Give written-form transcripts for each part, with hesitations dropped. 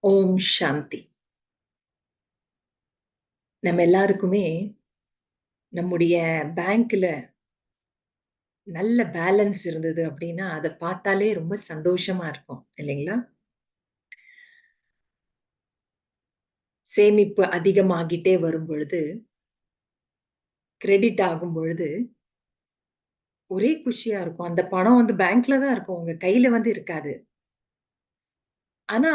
ஓம் சாந்தி. நம்ம எல்லாருக்குமே நம்முடைய பேங்க்ல நல்ல பேலன்ஸ் இருந்தது அப்படின்னா, அத பார்த்தாலே ரொம்ப சந்தோஷமா இருக்கும். இல்லைங்களா? சேமிப்பு அதிகமாகிட்டே வரும்பொழுது, கிரெடிட் ஆகும் பொழுது, ஒரே குஷியா இருக்கும். அந்த பணம் வந்து பேங்க்ல தான் இருக்கும். உங்க கையில வந்து இருக்காது. ஆனா,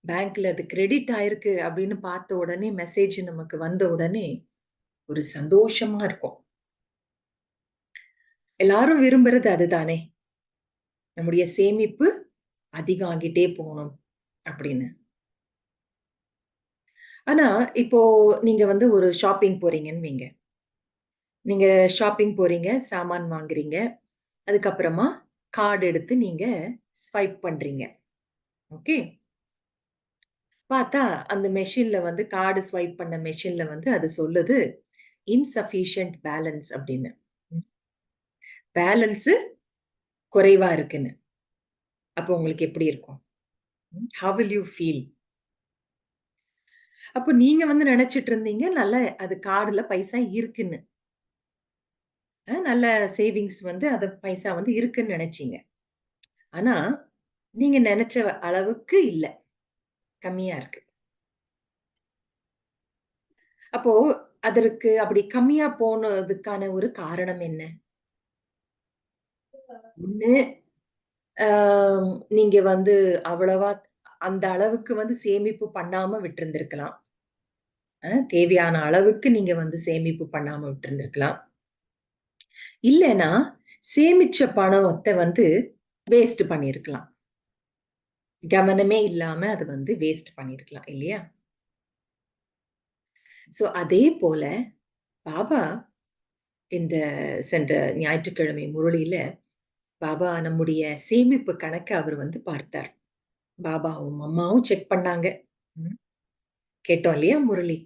பேங்க்ல அது கிரெடிட் ஆயிருக்கு அப்படின்னு பார்த்த உடனே, மெசேஜ் நமக்கு வந்த உடனே, ஒரு சந்தோஷமா இருக்கும். எல்லாரும் விரும்புறது அதுதானே! நம்முடைய சேமிப்பு அதிகம் ஆகிட்டே போணும் அப்படின்னு. ஆனா, இப்போ நீங்க வந்து ஒரு ஷாப்பிங் போறீங்கன்னு வைங்க. நீங்க ஷாப்பிங் போறீங்க, சாமான் வாங்குறீங்க. அதுக்கப்புறமா கார்ட் எடுத்து நீங்க ஸ்வைப் பண்றீங்க. ஓகே. பார்த்தா அந்த மெஷின்ல வந்து கார்டு ஸ்வைப் பண்ண மெஷின்ல வந்து அது சொல்லுது, இன்சஃபிஷியன்ட் பேலன்ஸ் அப்படின்னு. பேலன்ஸு குறைவா இருக்குன்னு. அப்போ உங்களுக்கு எப்படி இருக்கும்? How will you feel? அப்போ நீங்க வந்து நெனச்சுட்டு இருந்தீங்க, நல்ல அது கார்டுல பைசா இருக்குன்னு. நல்ல சேவிங்ஸ் வந்து அது பைசா வந்து இருக்குன்னு நெனச்சீங்க. ஆனா, நீங்க நெனச்ச அளவுக்கு இல்ல. கம்மியா இருக்கு. அப்போ அதற்கு அப்படி கம்மியா போனதுக்கான ஒரு காரணம் என்ன? ஒண்ணு அ நீங்க வந்து அவ்வளவா அந்த அளவுக்கு வந்து சேமிப்பு பண்ணாம விட்டிருந்திருக்கலாம். தேவையான அளவுக்கு நீங்க வந்து சேமிப்பு பண்ணாம விட்டிருந்திருக்கலாம். இல்லன்னா, சேமிச்ச பணத்த வந்து வேஸ்ட் பண்ணியிருக்கலாம். கவனமே இல்லாம அத வந்து வேஸ்ட் பண்ணியிருக்கலாம் இல்லையா? அதே போல பாபா இந்த சென்ற ஞாயிற்றுக்கிழமை முரளியில பாபா நம்முடைய சேமிப்பு கணக்க அவர் வந்து பார்த்தார். பாபாவும், அம்மாவும் செக் பண்ணாங்க. ம். கேட்டோம் இல்லையா முரளி?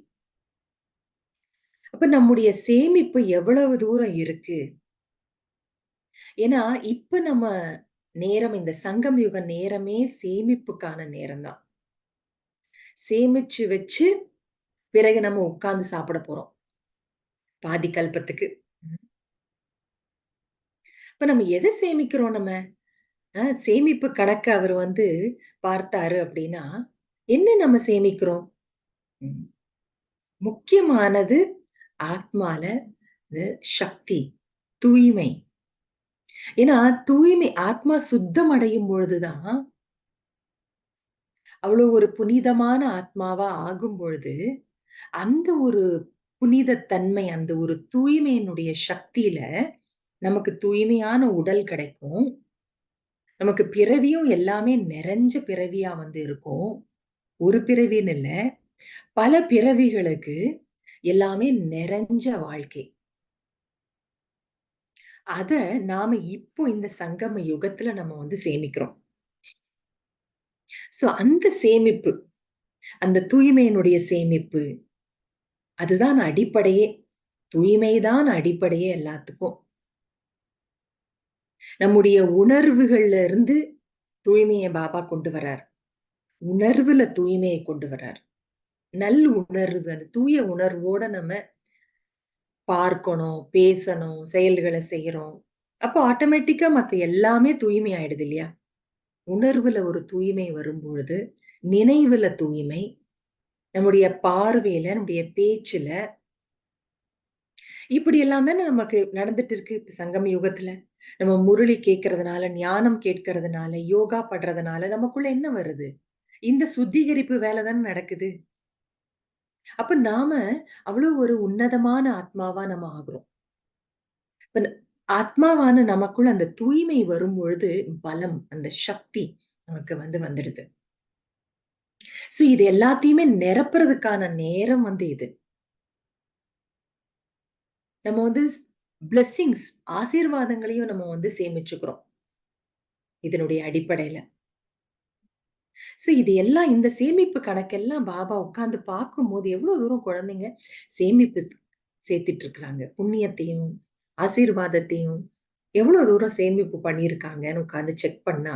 அப்ப நம்முடைய சேமிப்பு எவ்வளவு தூரம் இருக்கு? ஏன்னா, இப்ப நம்ம நேரம் இந்த சங்கம் யுக நேரமே சேமிப்புக்கான நேரம் தான். சேமிச்சு வச்சு, பிறகு நம்ம உட்கார்ந்து சாப்பிட போறோம். பாதி கல்பத்துக்கு. ம். இப்ப நம்ம எத சேமிக்கிறோம் நம்ம? சேமிப்பு கணக்க அவரு வந்து பார்த்தாரு அப்படின்னா, என்ன நம்ம சேமிக்கிறோம்? ம். முக்கியமானது ஆத்மால இது சக்தி, தூய்மை. ஏன்னா, தூய்மை ஆத்மா சுத்தம் அடையும் பொழுது தான், அவ்வளோ ஒரு புனிதமான ஆத்மாவா ஆகும் பொழுது, அந்த ஒரு புனித தன்மை, அந்த ஒரு தூய்மையினுடைய சக்தியில, நமக்கு தூய்மையான உடல் கிடைக்கும். நமக்கு பிறவியும் எல்லாமே நிறைஞ்ச பிறவியா வந்து இருக்கும். ஒரு பிறவின்னு இல்ல. பல பிறவிகளுக்கு எல்லாமே நிறைஞ்ச வாழ்க்கை. அத நாம இப்போ இந்த சங்கம யுகத்துல நம்ம வந்து சேமிக்கிறோம். அந்த சேமிப்பு, அந்த தூய்மையினுடைய சேமிப்பு, அதுதான் அடிப்படையே. தூய்மை தான் அடிப்படையே எல்லாத்துக்கும். நம்முடைய உணர்வுகள்ல இருந்து தூய்மைய பாபா கொண்டு வரார். உணர்வுல தூய்மையை கொண்டு வரார். நல் உணர்வு, அந்த தூய உணர்வோட நம்ம பார்க்கணும், பேசணும், செயல்கள செய்றோம். அப்போ ஆட்டோமேட்டிக்கா மத்த எல்லாமே தூய்மை ஆயிடுது இல்லையா? உணர்வுல ஒரு தூய்மை வரும்பொழுது, நினைவுல தூய்மை, நம்முடைய பார்வையில, நம்முடைய பேச்சுல, இப்படி எல்லாம் தானே நமக்கு நடந்துட்டு இருக்கு இப்ப சங்கம யுகத்துல. நம்ம முரளி கேட்கறதுனால, ஞானம் கேட்கறதுனால, யோகா பண்றதுனால நமக்குள்ள என்ன வருது? இந்த சுத்திகரிப்பு வேல தானே நடக்குது. அப்ப நாம அவ்வளவு ஒரு உன்னதமான ஆத்மாவா நம்ம ஆகுறோம். இப்ப ஆத்மாவான நமக்குள்ள அந்த தூய்மை வரும்பொழுது, பலம், அந்த சக்தி நமக்கு வந்து வந்துடுது. இது எல்லாத்தையுமே நிரப்புறதுக்கான நேரம் வந்து இது. நம்ம வந்து பிளெஸ்ஸிங்ஸ் ஆசீர்வாதங்களையும் நம்ம வந்து சேமிச்சுக்கிறோம். இதனுடைய அடிப்படையில. இது எல்லாம் இந்த சேமிப்பு கணக்கெல்லாம் பாபா உட்கார்ந்து பார்க்கும்போது, எவ்வளோ தூரம் குழந்தைங்க சேமிப்பு சேர்த்துட்டு இருக்கிறாங்க. புண்ணியத்தையும், ஆசீர்வாதத்தையும் எவ்வளோ தூரம் சேமிப்பு பண்ணியிருக்காங்கன்னு உட்கார்ந்து செக் பண்ணா,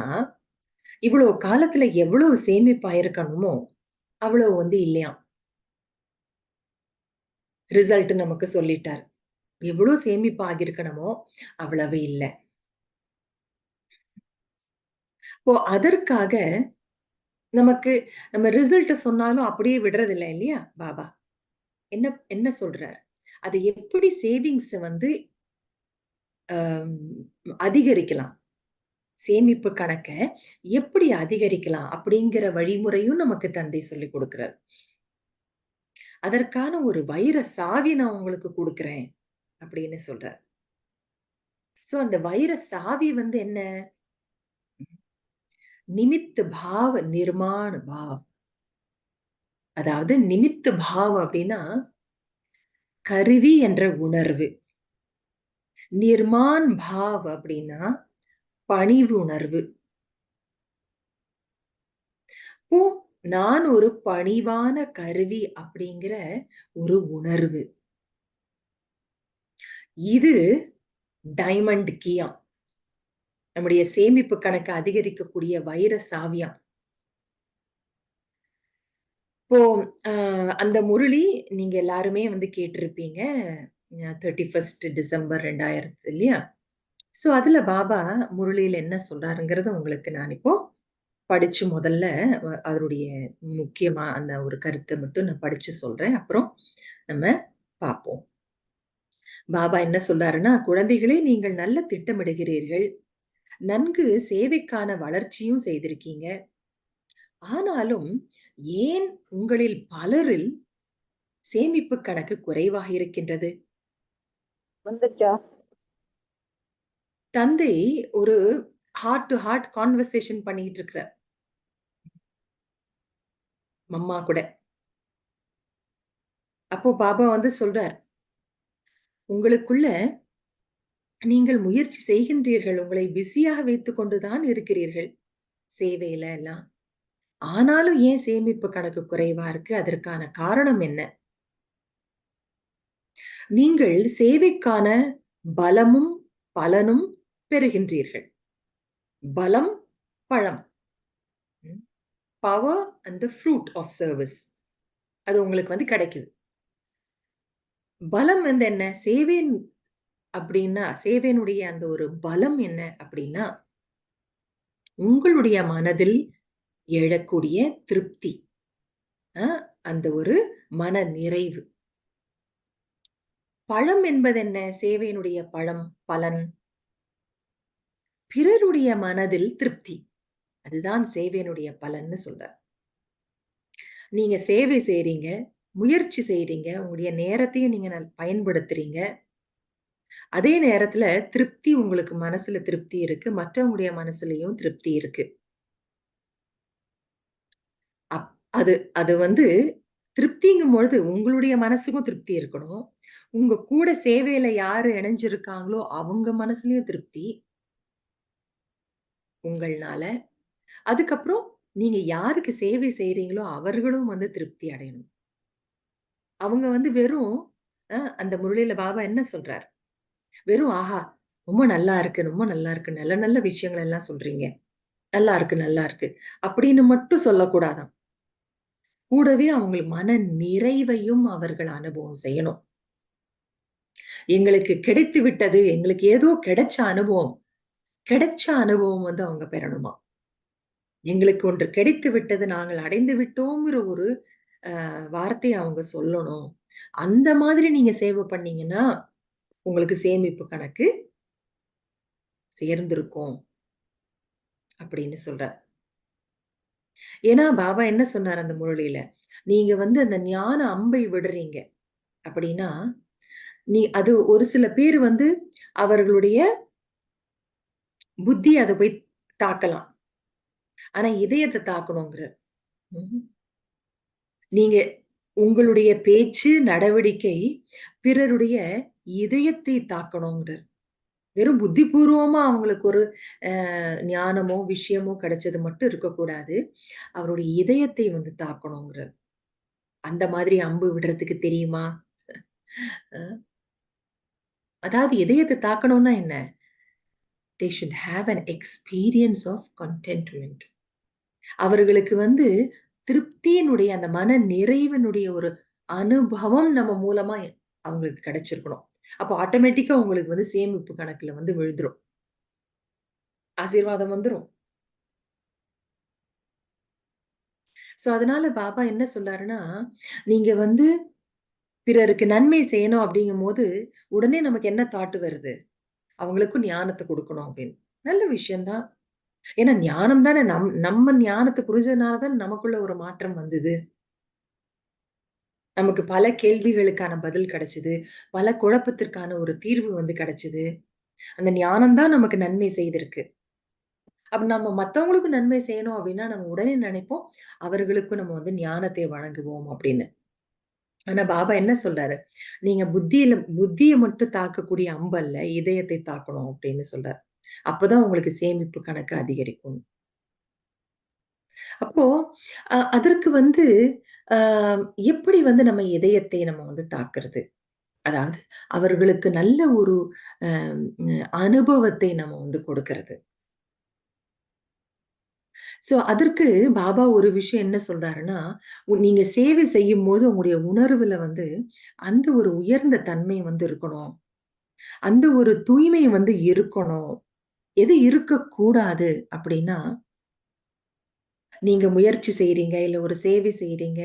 இவ்வளோ காலத்துல எவ்வளவு சேமிப்பு ஆயிருக்கணுமோ, அவ்வளவு வந்து இல்லையாம். ரிசல்ட் நமக்கு சொல்லிட்டார். எவ்வளோ சேமிப்பு ஆகியிருக்கணுமோ, அவ்வளவு இல்ல. இப்போ அதற்காக நமக்கு நம்ம ரிசல்ட் சொன்னாலும் அப்படியே விடுறதில்ல இல்லையா பாபா? என்ன என்ன சொல்றார்? அதை எப்படி சேவிங்ஸ வந்து அம் அதிகரிக்கலாம்? சேமிப்பு கணக்க எப்படி அதிகரிக்கலாம்? அப்படிங்கிற வழிமுறையும் நமக்கு தந்தை சொல்லிக் குடுக்கிறார். அதற்கான ஒரு வைர சாவி நான் உங்களுக்கு குடுக்குறேன் அப்படின்னு சொல்றார். சோ அந்த வைர சாவி வந்து என்ன? நிமித் பாவ நிர்மாண பாவ். அதாவது நிமித் பாவ் அப்படின்னா, கருவி என்ற உணர்வு. நிர்மான் பாவ் அப்படின்னா, பணிவு உணர்வு. இப்போ நான் ஒரு பணிவான கருவி அப்படிங்கிற ஒரு உணர்வு. இது டைமண்ட் கீயாம். நம்முடைய சேமிப்பு கணக்க அதிகரிக்கக்கூடிய வைர சாவியாம். இப்போ அ அந்த முரளி நீங்க எல்லாருமே வந்து கேட்டிருப்பீங்க. 31 டிசம்பர் 2000 இல்லையா? சோ அதுல பாபா முரளியில என்ன சொல்றாருங்கிறத உங்களுக்கு நான் இப்போ படிச்சு முதல்ல அதனுடைய முக்கியமா அந்த ஒரு கருத்த மட்டும் நான் படிச்சு சொல்றேன். அப்புறம் நம்ம பார்ப்போம். பாபா என்ன சொல்றாருன்னா, "குழந்தைகளே நீங்கள் நல்ல திட்டமிடுகிறீர்கள். நன்கு சேவைக்கான வளர்ச்சியும் செய்திருக்கீங்க. ஆனாலும் ஏன் உங்களில் பலரில் சேமிப்பு கணக்கு குறைவாக இருக்கின்றது?" வந்துருச்சா? தந்தை ஒரு ஹார்ட் டூ ஹார்ட் கான்வர்சேஷன் பண்ணிட்டு இருக்கிறார். மம்மா கூட. அப்போ பாபா வந்து சொல்றார், "உங்களுக்குள்ள நீங்கள் முயற்சி செய்கின்றீர்கள். உங்களை பிஸியாக வைத்துக் கொண்டு தான் இருக்கிறீர்கள். சேவையில எல்லாம். ஆனாலும் ஏன் சேமிப்பு கணக்கு குறைவா இருக்கு? அதற்கான காரணம் என்ன? நீங்கள் சேவைக்கான பலமும், பலனும் பெறுகின்றீர்கள். பலம், பழம். Power and the fruit of service. அது உங்களுக்கு வந்து கிடைக்குது. பலம் வந்து என்ன? சேவையினுடைய அந்த ஒரு பலம் என்ன அப்படின்னா, உங்களுடைய மனதில் எழக்கூடிய திருப்தி. அ அந்த ஒரு மன நிறைவு. பழம் என்பதென்ன? சேவையினுடைய பழம், பலன். பிறருடைய மனதில் திருப்தி. அதுதான் சேவையினுடைய பலன்னு சொல்றார். நீங்க சேவை செய்றீங்க, முயற்சி செய்றீங்க, உங்களுடைய நேரத்தையும் நீங்க பயன்படுத்துறீங்க. அதே நேரத்துல திருப்தி உங்களுக்கு மனசுல திருப்தி இருக்கு. மற்றவங்களுடைய மனசுலயும் திருப்தி இருக்கு. அப் அது அது வந்து திருப்திங்கும்பொழுது உங்களுடைய மனசுக்கும் திருப்தி இருக்கணும். உங்க கூட சேவையில யாரு இணைஞ்சிருக்காங்களோ, அவங்க மனசுலயும் திருப்தி உங்கள்னால. அதுக்கப்புறம் நீங்க யாருக்கு சேவை செய்றீங்களோ, அவர்களும் வந்து திருப்தி அடையணும். அவங்க வந்து வெறும் அந்த முரளியில பாபா என்ன சொல்றார்? வெறும் ஆஹா! ரொம்ப நல்லா இருக்கு, ரொம்ப நல்லா இருக்கு. நல்ல நல்ல விஷயங்கள் எல்லாம் சொல்றீங்க. நல்லா இருக்கு, நல்லா இருக்கு. அப்படின்னு மட்டும் சொல்லக்கூடாதாம். கூடவே அவங்களுக்கு மன நிறைவையும் அவர்கள் அனுபவம் செய்யணும். எங்களுக்கு கிடைத்து விட்டது. எங்களுக்கு ஏதோ கிடைச்ச அனுபவம். கிடைச்ச அனுபவம் வந்து அவங்க பெறணுமாம். எங்களுக்கு ஒன்று கிடைத்து விட்டது. நாங்கள் அடைந்து விட்டோம்ங்கிற ஒரு வார்த்தைய அவங்க சொல்லணும். அந்த மாதிரி நீங்க சேவை பண்ணீங்கன்னா, உங்களுக்கு சேமிப்பு கணக்கு சேர்ந்திருக்கும் அப்படின்னு சொல்றார். ஏன்னா பாபா என்ன சொன்னார் அந்த முரளியில, நீங்க வந்து அந்த ஞான அம்பை விடுறீங்க அப்படின்னா, அது ஒரு சில பேர் வந்து அவர்களுடைய புத்தி அத போய் தாக்கலாம். ஆனா இதயத்த தாக்கணுங்கிறார். ம். நீங்க உங்களுடைய பேச்சு, நடவடிக்கை பிறருடைய இதயத்தை தாக்கணுங்கிறார். வெறும் புத்திபூர்வமா அவங்களுக்கு ஒரு ஞானமோ, விஷயமோ கிடைச்சது மட்டும் இருக்கக்கூடாது. அவருடைய இதயத்தை வந்து தாக்கணுங்கிறார். அந்த மாதிரி அம்பு விடுறதுக்கு தெரியுமா? அ அதாவது இதயத்த தாக்கணும்னா என்ன? They should have an experience of contentment. அவர்களுக்கு வந்து திருப்தியினுடைய அந்த மன நிறைவினுடைய ஒரு அனுபவம் நம்ம மூலமா அவங்களுக்கு கிடைச்சிருக்கணும். அப்போ ஆட்டோமேட்டிக்கா உங்களுக்கு வந்து சேமிப்பு கணக்குல வந்து விழுந்துரும். ஆசீர்வாதம் வந்துரும். சோ அதனால பாபா என்ன சொல்றாருன்னா, நீங்க வந்து பிறருக்கு நன்மை செய்யணும் அப்படிங்கும்போது, உடனே நமக்கு என்ன தாட் வருது? அவங்களுக்கும் ஞானத்த குடுக்கணும் அப்படின்னு. நல்ல விஷயம் தான். ஏன்னா ஞானம் தானே நம்ம ஞானத்த புரிஞ்சதுனால தான் நமக்குள்ள ஒரு மாற்றம் வந்தது. நமக்கு பல கேள்விகளுக்கான பதில் கிடைச்சது. பல குழப்பத்திற்கான ஒரு தீர்வு வந்து கிடைச்சது. அந்த ஞானம் தான் நமக்கு நன்மை செய்திருக்கு. அப்ப நம்ம மத்தவங்களுக்கும் நன்மை செய்யணும் அப்டின்னா, நம்ம உடனே நெனைப்போம், அவர்களுக்கும் நம்ம வந்து ஞானத்தை வழங்குவோம் அப்படின்னு. ஆனா பாபா என்ன சொல்றாரு? நீங்க புத்திய மட்டும் தாக்கக்கூடிய அம்பு அல்ல, இதயத்தை தாக்கணும் அப்படின்னு சொல்றாரு. அப்பதான் உங்களுக்கு சேமிப்பு கணக்கு அதிகரிக்கும். அப்போ அதற்கு வந்து அ எப்படி வந்து நம்ம இதயத்தை நம்ம வந்து தாக்குறது? அதாவது அவர்களுக்கு நல்ல ஒரு அ அனுபவத்தை நம்ம வந்து கொடுக்கிறது. அதற்கு பாபா ஒரு விஷயம் என்ன சொல்றாருன்னா, நீங்க சேவை செய்யும்போது உங்களுடைய உணர்வுல வந்து அந்த ஒரு உயர்ந்த தன்மை வந்து இருக்கணும். அந்த ஒரு தூய்மை வந்து இருக்கணும். எது இருக்கக்கூடாது அப்டின்னா, நீங்க முயற்சி செய்றீங்க, இல்ல ஒரு சேவை செய்றீங்க,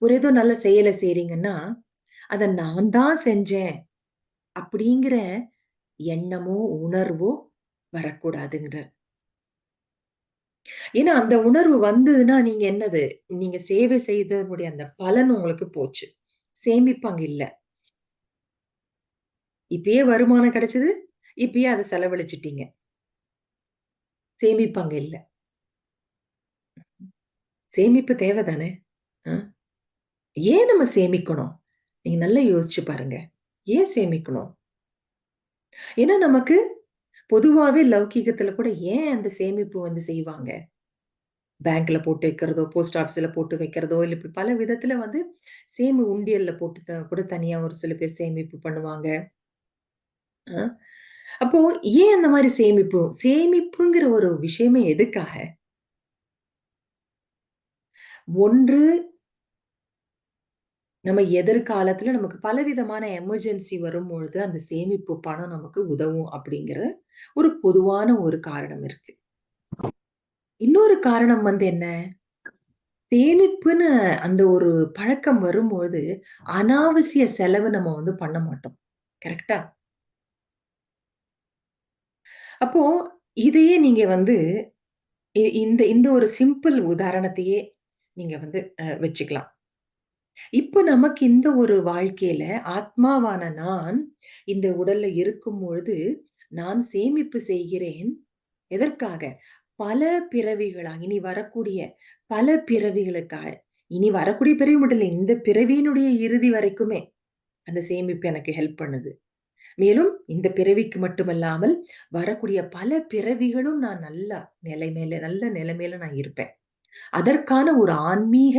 ஒரு ஏதோ நல்ல செயல செய்றீங்கன்னா, அத நான் தான் செஞ்சேன் அப்டிங்கிற எண்ணமோ, உணர்வோ வரக்கூடாதுங்கிறார். ஏன்னா, அந்த உணர்வு வந்ததுன்னா, நீங்க என்னது? நீங்க சேவை செய்ததுடைய அந்த பலன் உங்களுக்கு போச்சு. சேமிப்பு அங்க இல்ல. இப்பயே வருமானம் கிடைச்சது. இப்பயே அத செலவழிச்சுட்டீங்க. சேமிப்பு அங்க இல்ல. சேமிப்பு தேவ தானே! அ. ஏன் நம்ம சேமிக்கணும்? நீங்க நல்லா யோசிச்சு பாருங்க. ஏன் சேமிக்கணும்? ஏன்னா, நமக்கு பொதுவாவே லௌகீகத்துல கூட ஏன் அந்த சேமிப்பு வந்து செய்வாங்க? பேங்க்ல போட்டு வைக்கிறதோ, போஸ்ட் ஆஃபிஸ்ல போட்டு வைக்கிறதோ, இல்ல இப்படி பல விதத்துல வந்து உண்டியல்ல போட்டு கூட தனியா ஒரு சில பேர் சேமிப்பு பண்ணுவாங்க. அ. அப்போ ஏன் அந்த மாரி சேமிப்பு? சேமிப்புங்கிற ஒரு விஷயமே எதுக்காக? ஒன்று நம்ம எதிர்காலத்துல நமக்கு பலவிதமான எமர்ஜென்சி வரும்பொழுது, அந்த சேமிப்பு பணம் நமக்கு உதவும் அப்படிங்கிற ஒரு பொதுவான ஒரு காரணம் இருக்கு. இன்னொரு காரணம் வந்து என்ன? சேமிப்புன்னு அந்த ஒரு பழக்கம் வரும்பொழுது, அனாவசிய செலவு நம்ம வந்து பண்ண மாட்டோம். கரெக்ட்டா? அப்போ இதையே நீங்க வந்து இந்த இந்த ஒரு சிம்பிள் உதாரணத்தையே நீங்க வந்து வச்சுக்கலாம். இப்ப நமக்கு இந்த ஒரு வாழ்க்கையில ஆத்மாவான நான் இந்த உடல்ல இருக்கும்பொழுது, நான் சேமிப்பு செய்கிறேன். எதற்காக? பல பிறவிகளா இனி வரக்கூடிய பல பிறவிகளுக்காக. இனி வரக்கூடிய பிறவி மட்டும் இல்ல. இந்த பிறவியினுடைய இறுதி வரைக்குமே அந்த சேமிப்பு எனக்கு ஹெல்ப் பண்ணுது. மேலும் இந்த பிறவிக்கு மட்டுமல்லாமல் வரக்கூடிய பல பிறவிகளும் நான் நல்ல நிலைமையில நான் இருப்பேன். அதற்கான ஒரு ஆன்மீக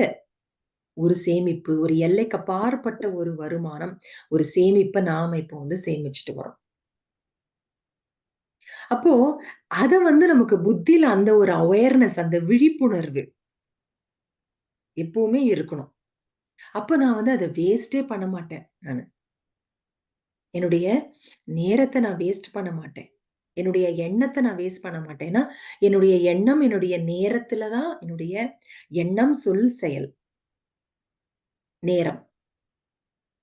ஒரு சேமிப்பு, ஒரு எல்லைக்கு அப்பாற்பட்ட ஒரு வருமானம், ஒரு சேமிப்ப நாம இப்போ வந்து சேமிச்சுட்டு வரோம். அப்போ அத வந்து நமக்கு புத்தியில அந்த ஒரு அவேர்னஸ் அந்த விழிப்புணர்வு எப்பவுமே இருக்கணும். அப்ப நான் வந்து அத வேஸ்ட்டே பண்ண மாட்டேன் நானு. என்னுடைய நேரத்த நான் வேஸ்ட் பண்ண மாட்டேன். என்னுடைய எண்ணத்த நான் வேஸ்ட் பண்ண மாட்டேன். ஏன்னா, என்னுடைய எண்ணம், என்னுடைய நேரத்துல தான் என்னுடைய எண்ணம், சொல், செயல், நேரம்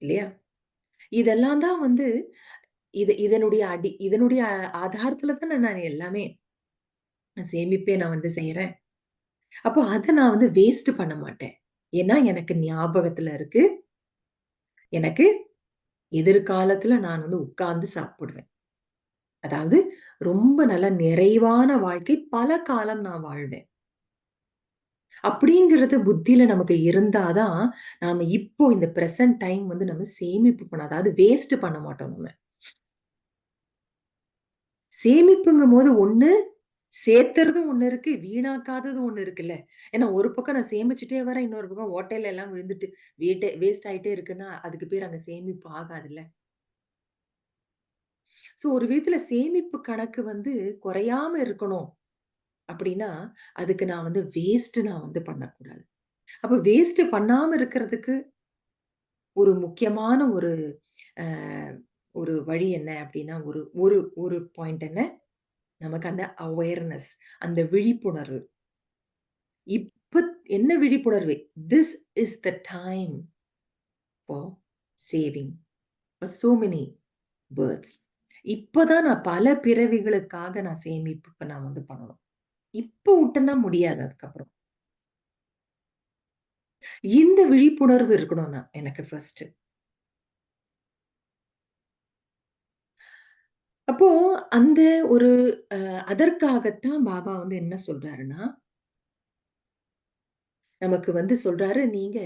இல்லையா? இதெல்லாம் தான் வந்து இதனுடைய ஆதாரத்துல தானே நான் எல்லாமே சேமிப்பே நான் வந்து செய்றேன். அப்போ அத நான் வந்து வேஸ்ட் பண்ண மாட்டேன். ஏன்னா, எனக்கு ஞாபகத்துல இருக்கு. எனக்கு எதிர்காலத்துல நான் வந்து உட்கார்ந்து சாப்பிடுவேன். அதாவது ரொம்ப நல்ல நிறைவான வாழ்க்கை பல காலம் நான் வாழ்வேன். அப்படிங்கிறது புத்தியில நமக்கு இருந்தா தான், நாம இப்போ இந்த பிரசன்ட் டைம் வந்து நம்ம சேமிப்பு அதாவது வேஸ்ட் பண்ண மாட்டோம் நம்ம. சேமிப்புங்கும்போது ஒண்ணு சேர்த்துறதும் ஒண்ணு இருக்கு, வீணாக்காததும் ஒண்ணு இருக்குல்ல. ஏன்னா ஒரு பக்கம் நான் சேமிச்சுட்டே வரேன், இன்னொரு பக்கம் ஓட்டையில எல்லாம் விழுந்துட்டு வேஸ்ட் ஆயிட்டே இருக்குன்னா, அதுக்கு பேர் அங்க சேமிப்பு ஆகாதுல்ல. ஒரு விதத்துல சேமிப்பு கணக்கு வந்து குறையாம இருக்கணும். அப்படின்னா, அதுக்கு நான் வந்து வேஸ்ட் நான் வந்து பண்ணக்கூடாது. அப்ப வேஸ்ட் பண்ணாம இருக்கிறதுக்கு ஒரு முக்கியமான அ ஒரு வழி என்ன அப்படின்னா, ஒரு ஒரு ஒரு பாயிண்ட் என்ன? நமக்கு அந்த அவேர்னஸ், அந்த விழிப்புணர்வு. இப்ப என்ன விழிப்புணர்வு? This is the time for saving for so many birds. இப்பதான் நான் பல பிறவிகளுக்காக நான் சேமிப்பு இப்ப நான் வந்து பண்ணணும். இப்ப விட்டேன்னா முடியாது அதுக்கப்புறம். இந்த விழிப்புணர்வு இருக்கணும் எனக்கு ஃபர்ஸ்ட். அப்போ அந்த ஒரு அதற்காகத்தான் பாபா வந்து என்ன சொல்றாருன்னா, நமக்கு வந்து சொல்றாரு, நீங்க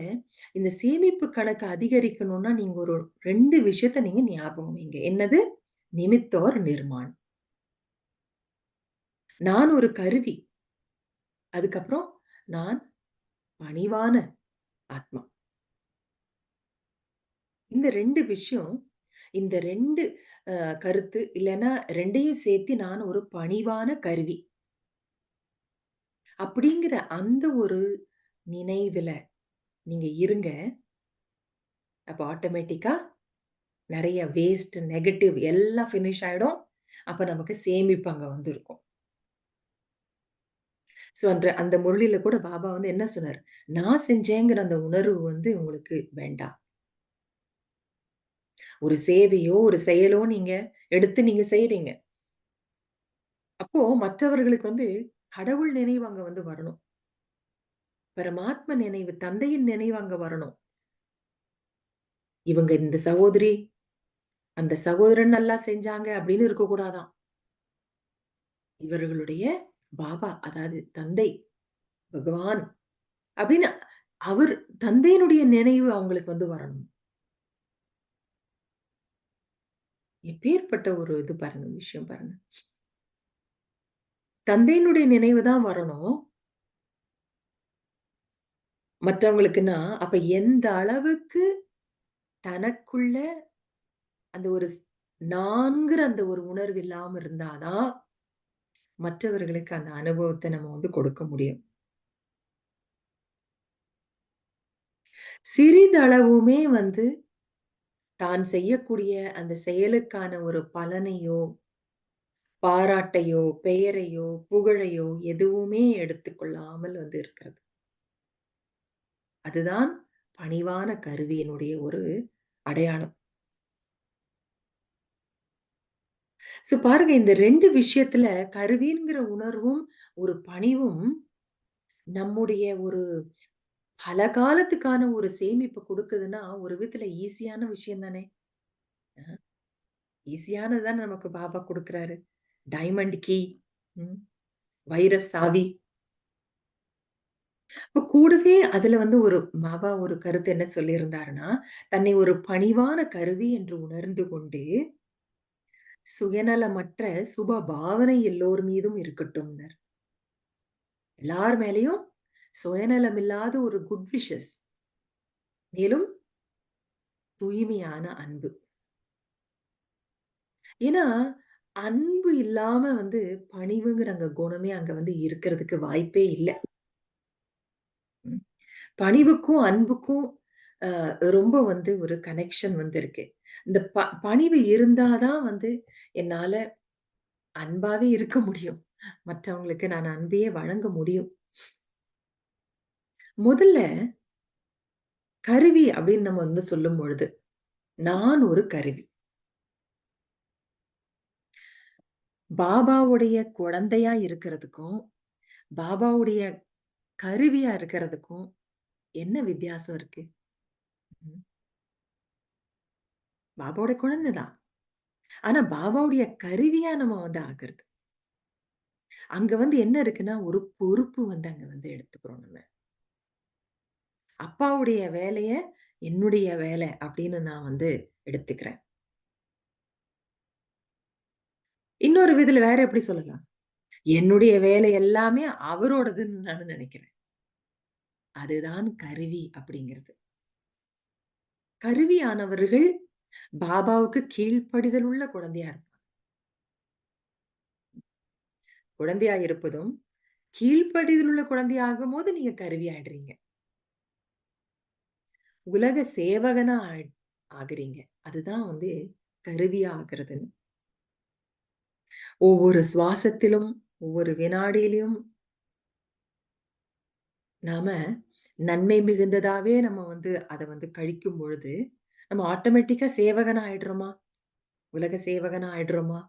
இந்த சேமிப்பு கணக்க அதிகரிக்கணும்னா, நீங்க ஒரு 2 விஷயத்த நீங்க ஞாபகம் வைங்க. என்னது? நிமித் और நிர்மான். நான் ஒரு கருவி. அதுக்கப்புறம் நான் பணிவான ஆத்மா. இந்த 2 விஷயம், இந்த 2 கருத்து இல்லன்னா 2யும் சேர்த்து நான் ஒரு பணிவான கருவி. அப்படிங்கிற அந்த ஒரு நினைவுல நீங்க இருங்க. அப்ப ஆட்டோமேட்டிக்கா நெறைய வேஸ்ட், நெகட்டிவ் எல்லாம் ஃபினிஷ் ஆயிடும். அப்ப நமக்கு சேமிப்பு அங்க வந்து இருக்கும். ஸோ அந்த அந்த முரளில கூட பாபா வந்து என்ன சொன்னாரு? நான் செஞ்சேங்கிற அந்த உணர்வு வந்து உங்களுக்கு வேண்டாம். ஒரு சேவையோ, ஒரு செயலோ நீங்க எடுத்து நீங்க செய்றீங்க. அப்போ மற்றவர்களுக்கு வந்து கடவுள் நினைவு அங்க வந்து வரணும். பரமாத்ம நினைவு, தந்தையின் நினைவு அங்க வரணும். இவங்க இந்த சகோதரி, அந்த சகோதரன் நல்லா செஞ்சாங்க அப்படின்னு இருக்கக்கூடாதாம். இவர்களுடைய பாபா, அதாவது தந்தை, பகவான் அப்படின்னு அவர் தந்தையினுடைய நினைவு அவங்களுக்கு வந்து வரணும். எப்பேர்ப்பட்ட ஒரு இது பாருங்க, விஷயம் பாருங்க. தந்தையினுடைய நினைவு தான் வரணும். மற்றவங்களுக்குன்னா, அப்ப எந்த அளவுக்கு தனக்குள்ள அந்த ஒரு நான்கிற அந்த ஒரு உணர்வு இல்லாம இருந்தா தான், மற்றவர்களுக்கு அந்த அனுபவத்த நம்ம வந்து கொடுக்க முடியும். சிறிதளவுமே வந்து தான் செய்யக்கூடிய அந்த செயலுக்கான ஒரு பலனையோ, பாராட்டையோ, பெயரையோ, புகழையோ எதுவுமே எடுத்துக் கொள்ளாமல் வந்து இருக்கிறது. அதுதான் பணிவான கருவியினுடைய ஒரு அடையாளம். சோ பாருங்க இந்த 2 விஷயத்துல கருவிங்கிற உணர்வும், ஒரு பணிவும் நம்முடைய ஒரு பல காலத்துக்கான ஒரு சேமிப்ப குடுக்குதுன்னா, ஒரு விதத்துல ஈஸியான விஷயம் தானே! அ ஈஸியானது தானே நமக்கு பாபா குடுக்குறாரு. டைமண்ட் கீ, ம் வைர சாவி. இப்ப கூடவே அதுல வந்து ஒரு பாபா ஒரு கருத்து என்ன சொல்லியிருந்தாருன்னா, தன்னை ஒரு பணிவான கருவி என்று உணர்ந்து கொண்டு, சுயநலமற்ற சுப பாவனை எல்லோர் மீதும் இருக்கட்டும்னார். எல்லார் மேலயும் சுயநலமில்லாத ஒரு குட் விஷஸ். மேலும் தூய்மையான அன்பு. ஏன்னா, அன்பு இல்லாம வந்து பணிவுங்கிற அங்க குணமே அங்க வந்து இருக்கிறதுக்கு வாய்ப்பே இல்ல. ம். பணிவுக்கும், அன்புக்கும் ரொம்ப வந்து ஒரு கனெக்ஷன் வந்து இருக்கு. இந்த பணிவு இருந்தா தான் வந்து என்னால அன்பாவே இருக்க முடியும். மற்றவங்களுக்கு நான் அன்பையே வழங்க முடியும். முதல்ல கருவி அப்படின்னு நம்ம வந்து சொல்லும்பொழுது, நான் ஒரு கருவி. பாபாவுடைய குழந்தையா இருக்கிறதுக்கும், பாபாவுடைய கருவியா இருக்கிறதுக்கும் என்ன வித்தியாசம் இருக்கு? ம். பாபாவோட குழந்தை தான். ஆனா பாபாவுடைய கருவியா நம்ம வந்து ஆகுறது. அங்க வந்து என்ன இருக்குன்னா, ஒரு பொறுப்பு வந்து அங்க வந்து எடுத்துக்கிறோம் நம்ம. அப்பாவுடைய வேலைய என்னுடைய வேலை அப்படின்னு நான் வந்து எடுத்துக்கிறேன். இன்னொரு விதத்துல வேற எப்படி சொல்லலாம்? என்னுடைய வேலை எல்லாமே அவரோடதுன்னு நானு நெனைக்கிறேன். அதுதான் கருவி அப்படிங்கிறது. கருவியானவர்கள் பாபாவுக்கு கீழ்ப்படிதல் உள்ள குழந்தையா இருப்பாங்க. குழந்தையா இருப்பதும், கீழ்ப்படிதல் உள்ள குழந்தை ஆகும்போது நீங்க கருவி ஆயிடுறீங்க. உலக சேவகனா ஆகுறீங்க. அதுதான் வந்து கருவியா ஆகுறதுன்னு. ஒவ்வொரு சுவாசத்திலும், ஒவ்வொரு வினாடியிலும் நாம நன்மை மிகுந்ததாவே நம்ம வந்து அத வந்து கழிக்கும் பொழுது, நம்ம ஆட்டோமேட்டிக்கா சேவகனா ஆயிடுறோமா? உலக சேவகனா ஆயிடுறோமா?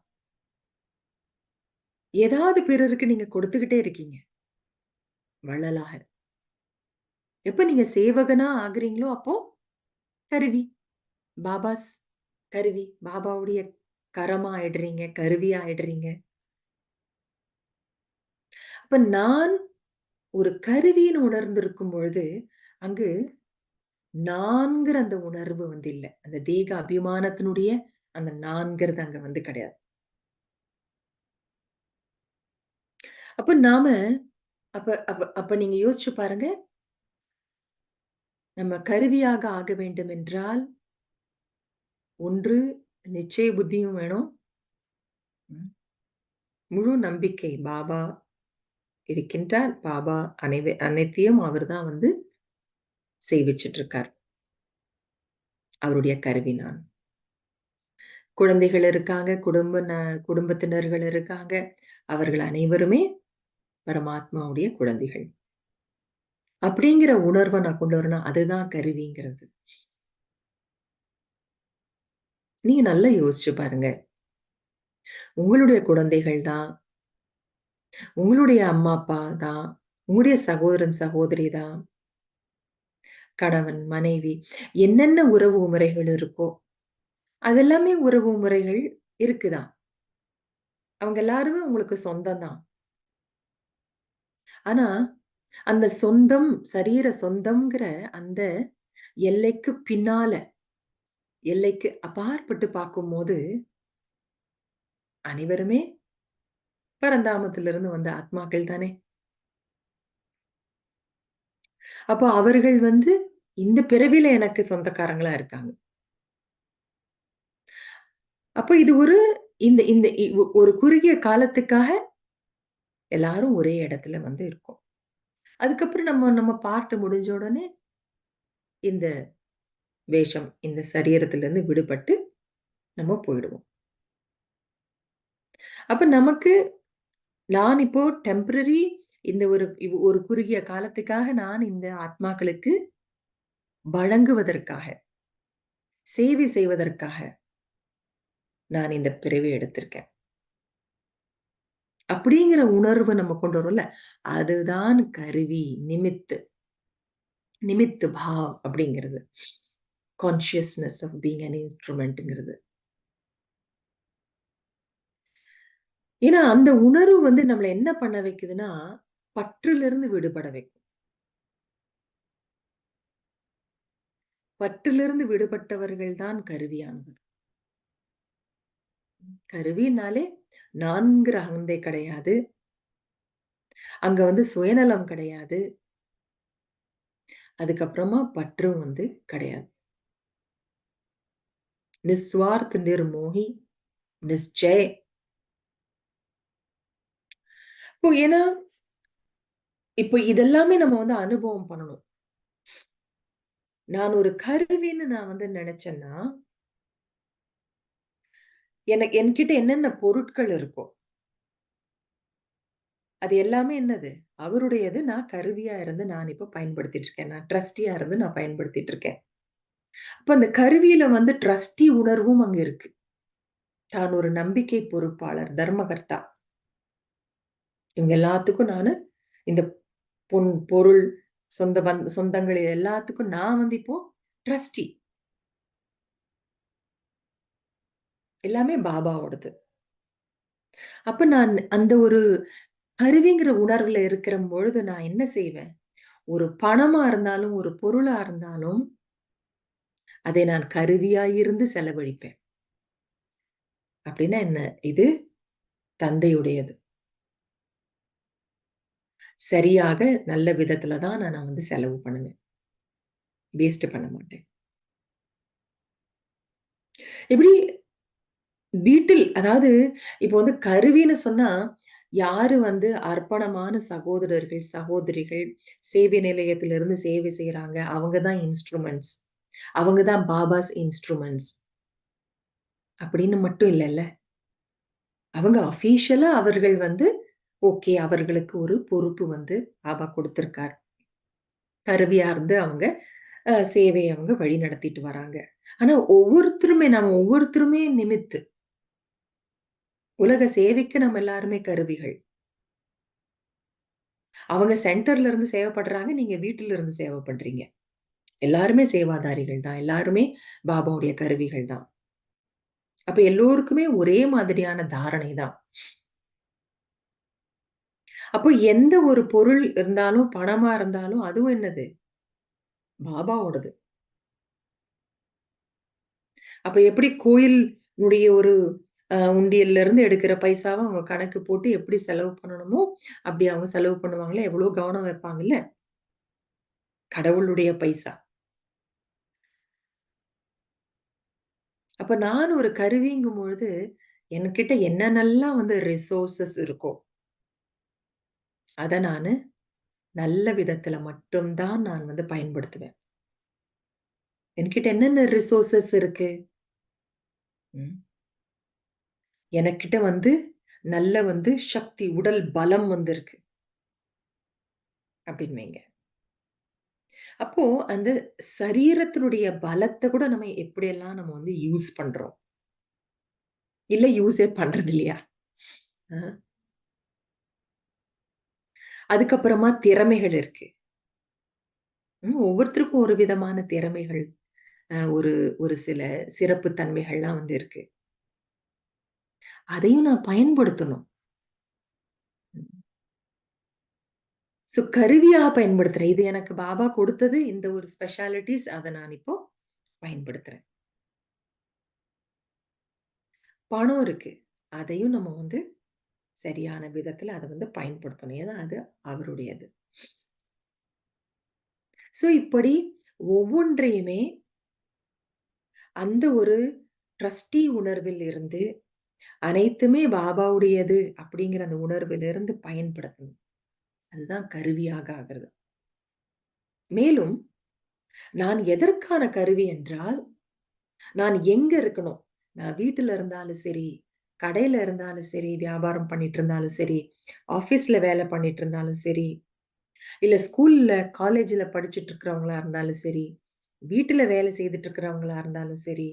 ஏதாவது பிறருக்கு நீங்க கொடுத்துக்கிட்டே இருக்கீங்க, வள்ளலாக. எப்ப நீங்க சேவகனா ஆகுறீங்களோ, அப்போ கருவி. பாபாஸ் கருவி. பாபாவுடைய கரமா ஆயிடுறீங்க, கருவியா ஆயிடுறீங்க. அப்ப நான் ஒரு கருவின்னு உணர்ந்திருக்கும் பொழுது, அங்கு நான்கிற அந்த உணர்வு வந்து இல்ல. அந்த தேக அபிமானத்தினுடைய அந்த நான்கிறது அங்க வந்து கிடையாது. அப்ப நாம அப்ப அப்ப அப்ப நீங்க யோசிச்சு பாருங்க. நம்ம கருவியாக ஆக வேண்டும் என்றால், ஒன்று நிச்சய புத்தியும் வேணும். ம். முழு நம்பிக்கை. பாபா இருக்கின்றார். பாபா அனைத்தையும் அவர் தான் வந்து செய்விச்சுட்டு இருக்கார். அவருடைய கருவி நான். குழந்தைகள் இருக்காங்க, குடும்பத்தினர்கள் இருக்காங்க. அவர்கள் அனைவருமே பரமாத்மாவுடைய குழந்தைகள். அப்படிங்கிற உணர்வ நான் கொண்டு வரணும். அதுதான் கருவிங்கிறது. நீங்க நல்லா யோசிச்சு பாருங்க. உங்களுடைய குழந்தைகள் தான், உங்களுடைய அம்மா, அப்பா தான், உங்களுடைய சகோதரன், சகோதரி தான், கணவன், மனைவி என்னென்ன உறவு முறைகள் இருக்கோ, அதெல்லாமே உறவு முறைகள் இருக்குதான். அவங்க எல்லாருமே உங்களுக்கு சொந்தம் தான். ஆனா, அந்த சொந்தம், சரீர சொந்தம்ங்கிற அந்த எல்லைக்கு பின்னால, எல்லைக்கு அப்பாற்பட்டு பார்க்கும்போது, அனைவருமே பரந்தாமத்திலிருந்து வந்த ஆத்மாக்கள் தானே! அப்போ அவர்கள் வந்து இந்த பிறவில எனக்கு சொந்தக்காரங்களா இருக்காங்க. அப்ப இது ஒரு இந்த இந்த ஒரு குறுகிய காலத்துக்காக எல்லாரும் ஒரே இடத்துல வந்து இருக்கோம். அதுக்கப்புறம் நம்ம நம்ம பார்ட் முடிஞ்ச உடனே இந்த வேஷம், இந்த சரீரத்திலிருந்து விடுபட்டு நம்ம போயிடுவோம். அப்ப நமக்கு நான் இப்போ டெம்பரரி இந்த ஒரு குறுகிய காலத்துக்காக நான் இந்த ஆத்மாக்களுக்கு வழங்குவதற்காக, சேவை செய்வதற்காக நான் இந்த பிறவி எடுத்திருக்கேன். அப்படிங்கிற உணர்வு நம்ம கொண்டு வரோம்ல, அதுதான் கருவி, நிமித் பாவ் அப்படிங்கிறது. கான்ஷியஸ்னஸ் ஆஃப் பீயிங் அன் இன்ஸ்ட்ருமென்ட்ங்கிறது. ஏன்னா, அந்த உணர்வு வந்து நம்மள என்ன பண்ண வைக்குதுன்னா, பற்றிலிருந்து விடுபட வைக்கும். பற்றிலிருந்து விடுபட்டவர்கள் தான் கருவியானவர். கருவினாலே நான்கிற அகந்தை கிடையாது. அங்க வந்து சுயநலம் கிடையாது. அதுக்கப்புறமா பற்றும் வந்து கிடையாது. நிஸ்வார்த் நிர்மோஹி நிశ్చய். இப்போ ஏன்னா, இப்போ இதெல்லாமே நம்ம வந்து அனுபவம் பண்ணணும். நான் ஒரு கருவின்னு நான் வந்து நெனச்சேன்னா, என்கிட்ட என்னென்ன பொருட்கள் இருக்கோ, அது எல்லாமே என்னது? அவருடையது. நான் கருவியா இருந்து நான் இப்ப பயன்படுத்திட்டு இருக்கேன். நான் ட்ரஸ்டியா இருந்து நான் பயன்படுத்திட்டு இருக்கேன். அப்ப அந்த கருவியில வந்து ட்ரஸ்டி உணர்வும் அங்க இருக்கு. தான் ஒரு நம்பிக்கை பொறுப்பாளர், தர்மகர்த்தா. இவங்க எல்லாத்துக்கும் நானு இந்த பொருள், சொந்தங்கள் இது எல்லாத்துக்கும் நான் வந்து இப்போ ட்ரஸ்டி. எல்லாமே பாபாவோடது. அப்ப நான் அந்த ஒரு கருவிங்கிற உணர்வுல இருக்கிற பொழுது நான் என்ன செய்வேன்? ஒரு பணமா இருந்தாலும், ஒரு பொருளா இருந்தாலும், அதை நான் கருவியாயிருந்து செலவழிப்பேன். அப்படின்னா என்ன? இது தந்தையுடையது. சரியாக நல்ல விதத்துல தான் நான் வந்து செலவு பண்ணுவேன். வேஸ்ட் பண்ண மாட்டேன். எப்படி வீட்டில் அதாவது இப்போ வந்து கருவின்னு சொன்னா, யாரு வந்து அர்ப்பணமான சகோதரர்கள், சகோதரிகள் சேவை நிலையத்திலிருந்து சேவை செய்றாங்க, அவங்க தான் இன்ஸ்ட்ருமெண்ட்ஸ். அவங்க தான் பாபாஸ் இன்ஸ்ட்ருமெண்ட்ஸ் அப்படின்னு மட்டும் இல்லல்ல. அவங்க அஃபிஷியலா அவர்கள் வந்து ஓகே அவர்களுக்கு ஒரு பொறுப்பு வந்து பாபா குடுத்திருக்கார். கருவியா இருந்து அவங்க சேவைய அவங்க வழி நடத்திட்டு வராங்க. ஆனா ஒவ்வொருத்தருமே நிமித்து. உலக சேவைக்கு நம்ம எல்லாருமே கருவிகள். அவங்க சென்டர்ல இருந்து சேவைப்படுறாங்க. நீங்க வீட்டில இருந்து சேவை பண்றீங்க. எல்லாருமே சேவாதாரிகள் தான். எல்லாருமே பாபாவுடைய கருவிகள் தான். அப்ப எல்லோருக்குமே ஒரே மாதிரியான தாரணை தான். அப்போ எந்த ஒரு பொருள் இருந்தாலும், பணமா இருந்தாலும் அதுவும் என்னது? பாபாவோடது. அப்ப எப்படி கோயிலுடைய ஒரு உண்டியல்ல இருந்து எடுக்கிற பைசாவ அவங்க கணக்கு போட்டு எப்படி செலவு பண்ணணுமோ, அப்படி அவங்க செலவு பண்ணுவாங்கல்ல. எவ்வளோ கவனம் வைப்பாங்கல்ல. கடவுளுடைய பைசா. அப்ப நான் ஒரு கருவிங்கும்பொழுது, என்கிட்ட என்னென்னலாம் வந்து ரிசோர்ஸஸ் இருக்கோ, அத நானு நல்ல விதத்துல மட்டும் தான் நான் வந்து பயன்படுத்துவேன். என்கிட்ட என்னென்ன ரிசோர்ஸஸ் இருக்கு? ம். எனக்கிட்ட வந்து நல்ல வந்து சக்தி, உடல் பலம் வந்து இருக்கு. அப்படின்னு வைங்க. அப்போ அந்த சரீரத்தினுடைய பலத்த கூட நம்ம எப்படியெல்லாம் நம்ம வந்து யூஸ் பண்றோம். இல்ல யூஸே பண்றது இல்லையா? அ. அதுக்கப்புறமா திறமைகள் இருக்கு. ஒவ்வொருத்தருக்கும் ஒரு விதமான திறமைகள், ஒரு ஒரு சில சிறப்பு தன்மைகள்லாம் வந்து இருக்கு. அதையும் நான் பயன்படுத்தணும். கருவியா பயன்படுத்துறேன். இது எனக்கு பாபா கொடுத்தது இந்த ஒரு ஸ்பெஷாலிட்டீஸ் அத நான் இப்போ பயன்படுத்துறேன். பணம் இருக்கு. அதையும் நம்ம வந்து சரியான விதத்துல அத வந்து பயன்படுத்தணும். ஏன்னா அது அவருடையது. இப்படி ஒவ்வொன்றையுமே அந்த ஒரு ட்ரஸ்டி உணர்வில் இருந்து அனைத்துமே பாபாவுடையது அப்படிங்கிற அந்த உணர்விலிருந்து பயன்படுத்தணும். அதுதான் கருவியாக ஆகிறது. மேலும் நான் எதற்கான கருவி என்றால், நான் எங்க இருக்கணும்? நான் வீட்டுல இருந்தாலும் சரி, கடையில இருந்தாலும் சரி, வியாபாரம் பண்ணிட்டு இருந்தாலும் சரி, ஆஃபீஸ்ல வேலை பண்ணிட்டு இருந்தாலும் சரி, இல்ல ஸ்கூல்ல, காலேஜ்ல படிச்சுட்டு இருக்கிறவங்களா இருந்தாலும் சரி, வீட்டுல வேலை செய்துட்டு இருக்கிறவங்களா இருந்தாலும் சரி,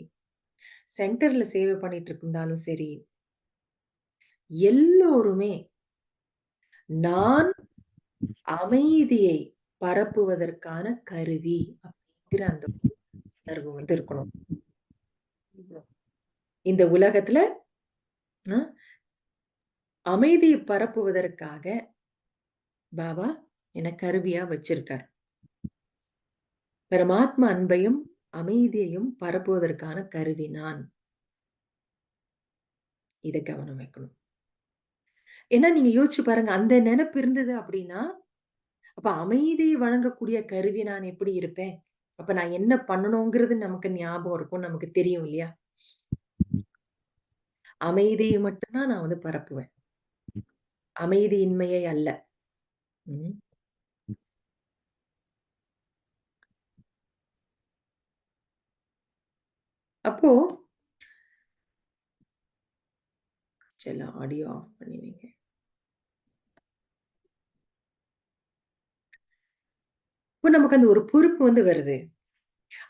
சென்டர்ல சேவை பண்ணிட்டு இருந்தாலும் சரி, எல்லோருமே நான் அமைதியை பரப்புவதற்கான கருவி அப்படிங்கிற அந்த உணர்வு வந்து இருக்கணும். இந்த உலகத்துல அ அமைதியை பரப்புவதற்காக பாபா என்ன கருவியா வச்சிருக்கார். பரமாத்ம அன்பையும், அமைதியையும் பரப்புவதற்கான கருவி நான். இத கவனம் வைக்கணும். ஏன்னா நீங்க யோசிச்சு பாருங்க. அந்த நெனப்பு இருந்தது அப்படின்னா, அப்ப அமைதியை வழங்கக்கூடிய கருவி நான் எப்படி இருப்பேன்? அப்ப நான் என்ன பண்ணணுங்கிறது நமக்கு ஞாபகம் இருக்கும். நமக்கு தெரியும் இல்லையா? அமைதியை மட்டும் தான் நான் வந்து பரப்புவேன். அமைதியின்மையை அல்ல. ம். அப்போ ஆடியோ ஆஃப் பண்ணி வைங்க. இப்போ நமக்கு அந்த ஒரு பொறுப்பு வந்து வருது.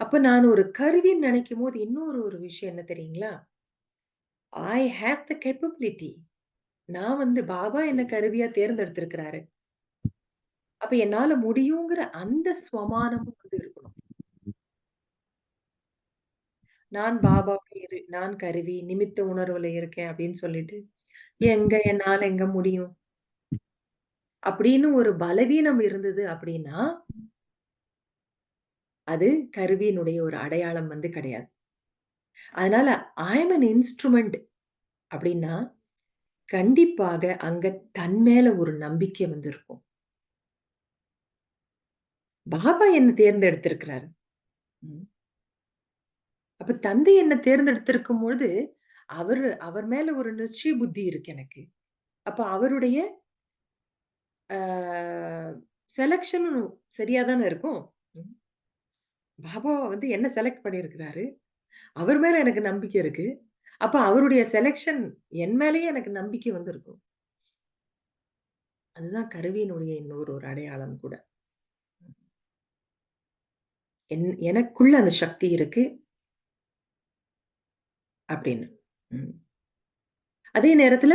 அப்ப நான் ஒரு கருவின்னு நெனைக்கும்போது இன்னொரு ஒரு விஷயம் என்ன தெரியுங்களா? I have the capability. நான் வந்து பாபா என்ன கருவியா தேர்ந்தெடுத்திருக்கிறாரு. அப்ப என்னால முடியுங்கிற அந்த ஸ்வமானமும் வந்து இருக்கணும். நான் கருவி, நிமித்த உணர்வுல இருக்கேன் அப்படின்னு சொல்லிட்டு, என்னால எங்க முடியும்? அப்படின்னு ஒரு பலவீனம் இருந்தது அப்படின்னா, அது கருவியினுடைய ஒரு அடையாளம் வந்து கிடையாது. அதனால ஐ அம் அன் இன்ஸ்ட்ருமென்ட் அப்படின்னா, கண்டிப்பாக அங்க தன் மேல ஒரு நம்பிக்கை வந்து இருக்கும். பாபா என்ன தேர்ந்தெடுத்திருக்கிறாரு. ம். அப்ப தந்தை என்ன தேர்ந்தெடுத்திருக்கும் பொழுது, அவர் மேல ஒரு நிச்சய புத்தி இருக்கு எனக்கு. அப்ப அவருடைய அ செலக்ஷனும் சரியா தானே இருக்கும். ம். பாபா வந்து என்ன செலக்ட் பண்ணியிருக்கிறாரு. அவர் மேல எனக்கு நம்பிக்கை இருக்கு. அப்ப அவருடைய செலக்ஷன் என் மேலயே எனக்கு நம்பிக்கை வந்திருக்கும். அதுதான் கருவியினுடைய இன்னொரு ஒரு அடையாளம் கூட. எனக்குள்ள அந்த சக்தி இருக்கு அப்படின்னு. ம். அதே நேரத்துல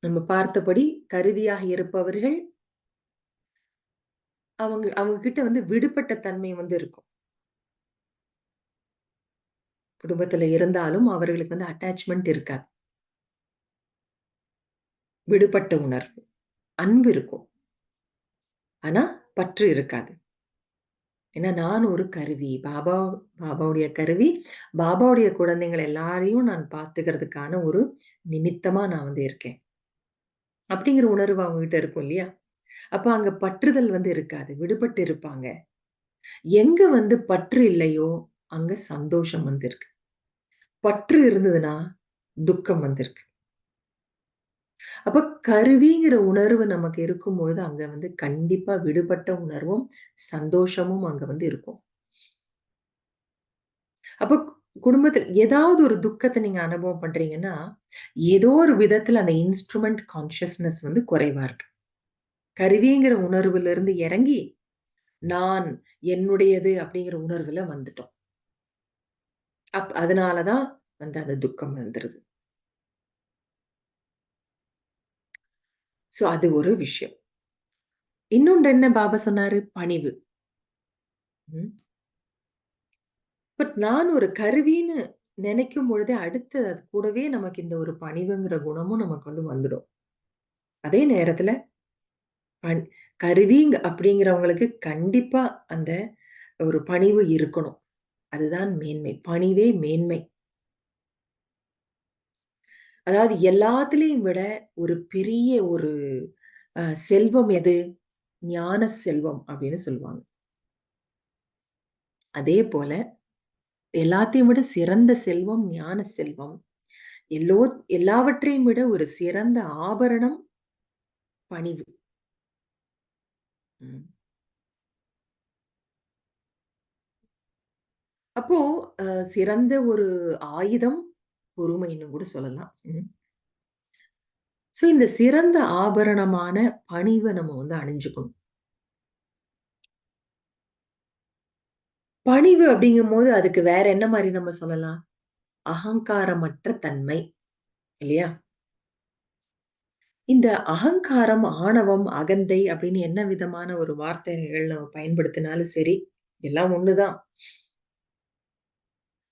நம்ம பார்த்தபடி கருவியாக இருப்பவர்கள், அவங்க கிட்ட வந்து விடுபட்ட தன்மை வந்து இருக்கும். குடும்பத்துல இருந்தாலும் அவர்களுக்கு வந்து அட்டாச்மென்ட் இருக்காது. விடுபட்ட உணர்வு. அன்பு இருக்கும். ஆனா பற்று இருக்காது. ஏன்னா நான் ஒரு கருவி. பாபாவுடைய கருவி. பாபாவுடைய குழந்தைங்கள எல்லாரையும் நான் பார்த்துக்கிறதுக்கான ஒரு நிமித்தமா நான் வந்து இருக்கேன். அப்படிங்கிற உணர்வு அவங்ககிட்ட இருக்கும் இல்லையா? அப்ப அங்க பற்றுதல் வந்து இருக்காது. விடுபட்டு இருப்பாங்க. எங்க வந்து பற்று இல்லையோ, அங்க சந்தோஷம் வந்து இருக்கு. பற்று இருந்ததுன்னா, துக்கம் வந்திருக்கு. அப்ப கருவிங்கிற உணர்வு நமக்கு இருக்கும்பொழுது, அங்க வந்து கண்டிப்பா விடுபட்ட உணர்வும், சந்தோஷமும் அங்க வந்து இருக்கும். அப்ப குடும்பத்தில் ஏதாவது ஒரு துக்கத்த நீங்க அனுபவம் பண்றீங்கன்னா, ஏதோ ஒரு விதத்துல அந்த இன்ஸ்ட்ருமென்ட் கான்ஷியஸ்னஸ் வந்து குறைவா இருக்கு. கருவிங்கிற உணர்விலிருந்து இறங்கி, நான், என்னுடையது அப்படிங்கிற உணர்வுல வந்துட்டோம். அதனால தான் வந்து அந்த துக்கம் வந்துருது. சோ அது ஒரு விஷயம். இன்னொன்று என்ன பாபா சொன்னாரு? பணிவு. ம். பட் நான் ஒரு கருவின்னு நினைக்கும் பொழுதே, அடுத்து அது கூடவே நமக்கு இந்த ஒரு பணிவுங்கிற குணமும் நமக்கு வந்து வந்துடும். அதே நேரத்துல பண் அப்படிங்கிறவங்களுக்கு கண்டிப்பா அந்த ஒரு பணிவு இருக்கணும். அதுதான் மேன்மை. பணிவே மேன்மை. அதாவது எல்லாத்துலயும் விட ஒரு பெரிய ஒரு செல்வம் எது? ஞான செல்வம் அப்படின்னு சொல்லுவாங்க. அதே போல எல்லாத்தையும் விட சிறந்த செல்வம் ஞான செல்வம். எல்லோ எல்லாவற்றையும் விட ஒரு சிறந்த ஆபரணம் பணிவு. ம். அப்போ சிறந்த ஒரு ஆயுதம் பொறுமைன்னு கூட சொல்லலாம். ம். சோ இந்த சிறந்த ஆபரணமான பணிவ நம்ம வந்து அணிஞ்சுக்கணும். பணிவு அப்படிங்கும்போது அதுக்கு வேற என்ன மாரி நம்ம சொல்லலாம்? அகங்காரமற்ற தன்மை இல்லையா? இந்த அகங்காரம், ஆணவம், அகந்தை அப்படின்னு என்ன விதமான ஒரு வார்த்தைகள் நம்ம பயன்படுத்தினாலும் சரி, எல்லாம் ஒண்ணுதான்.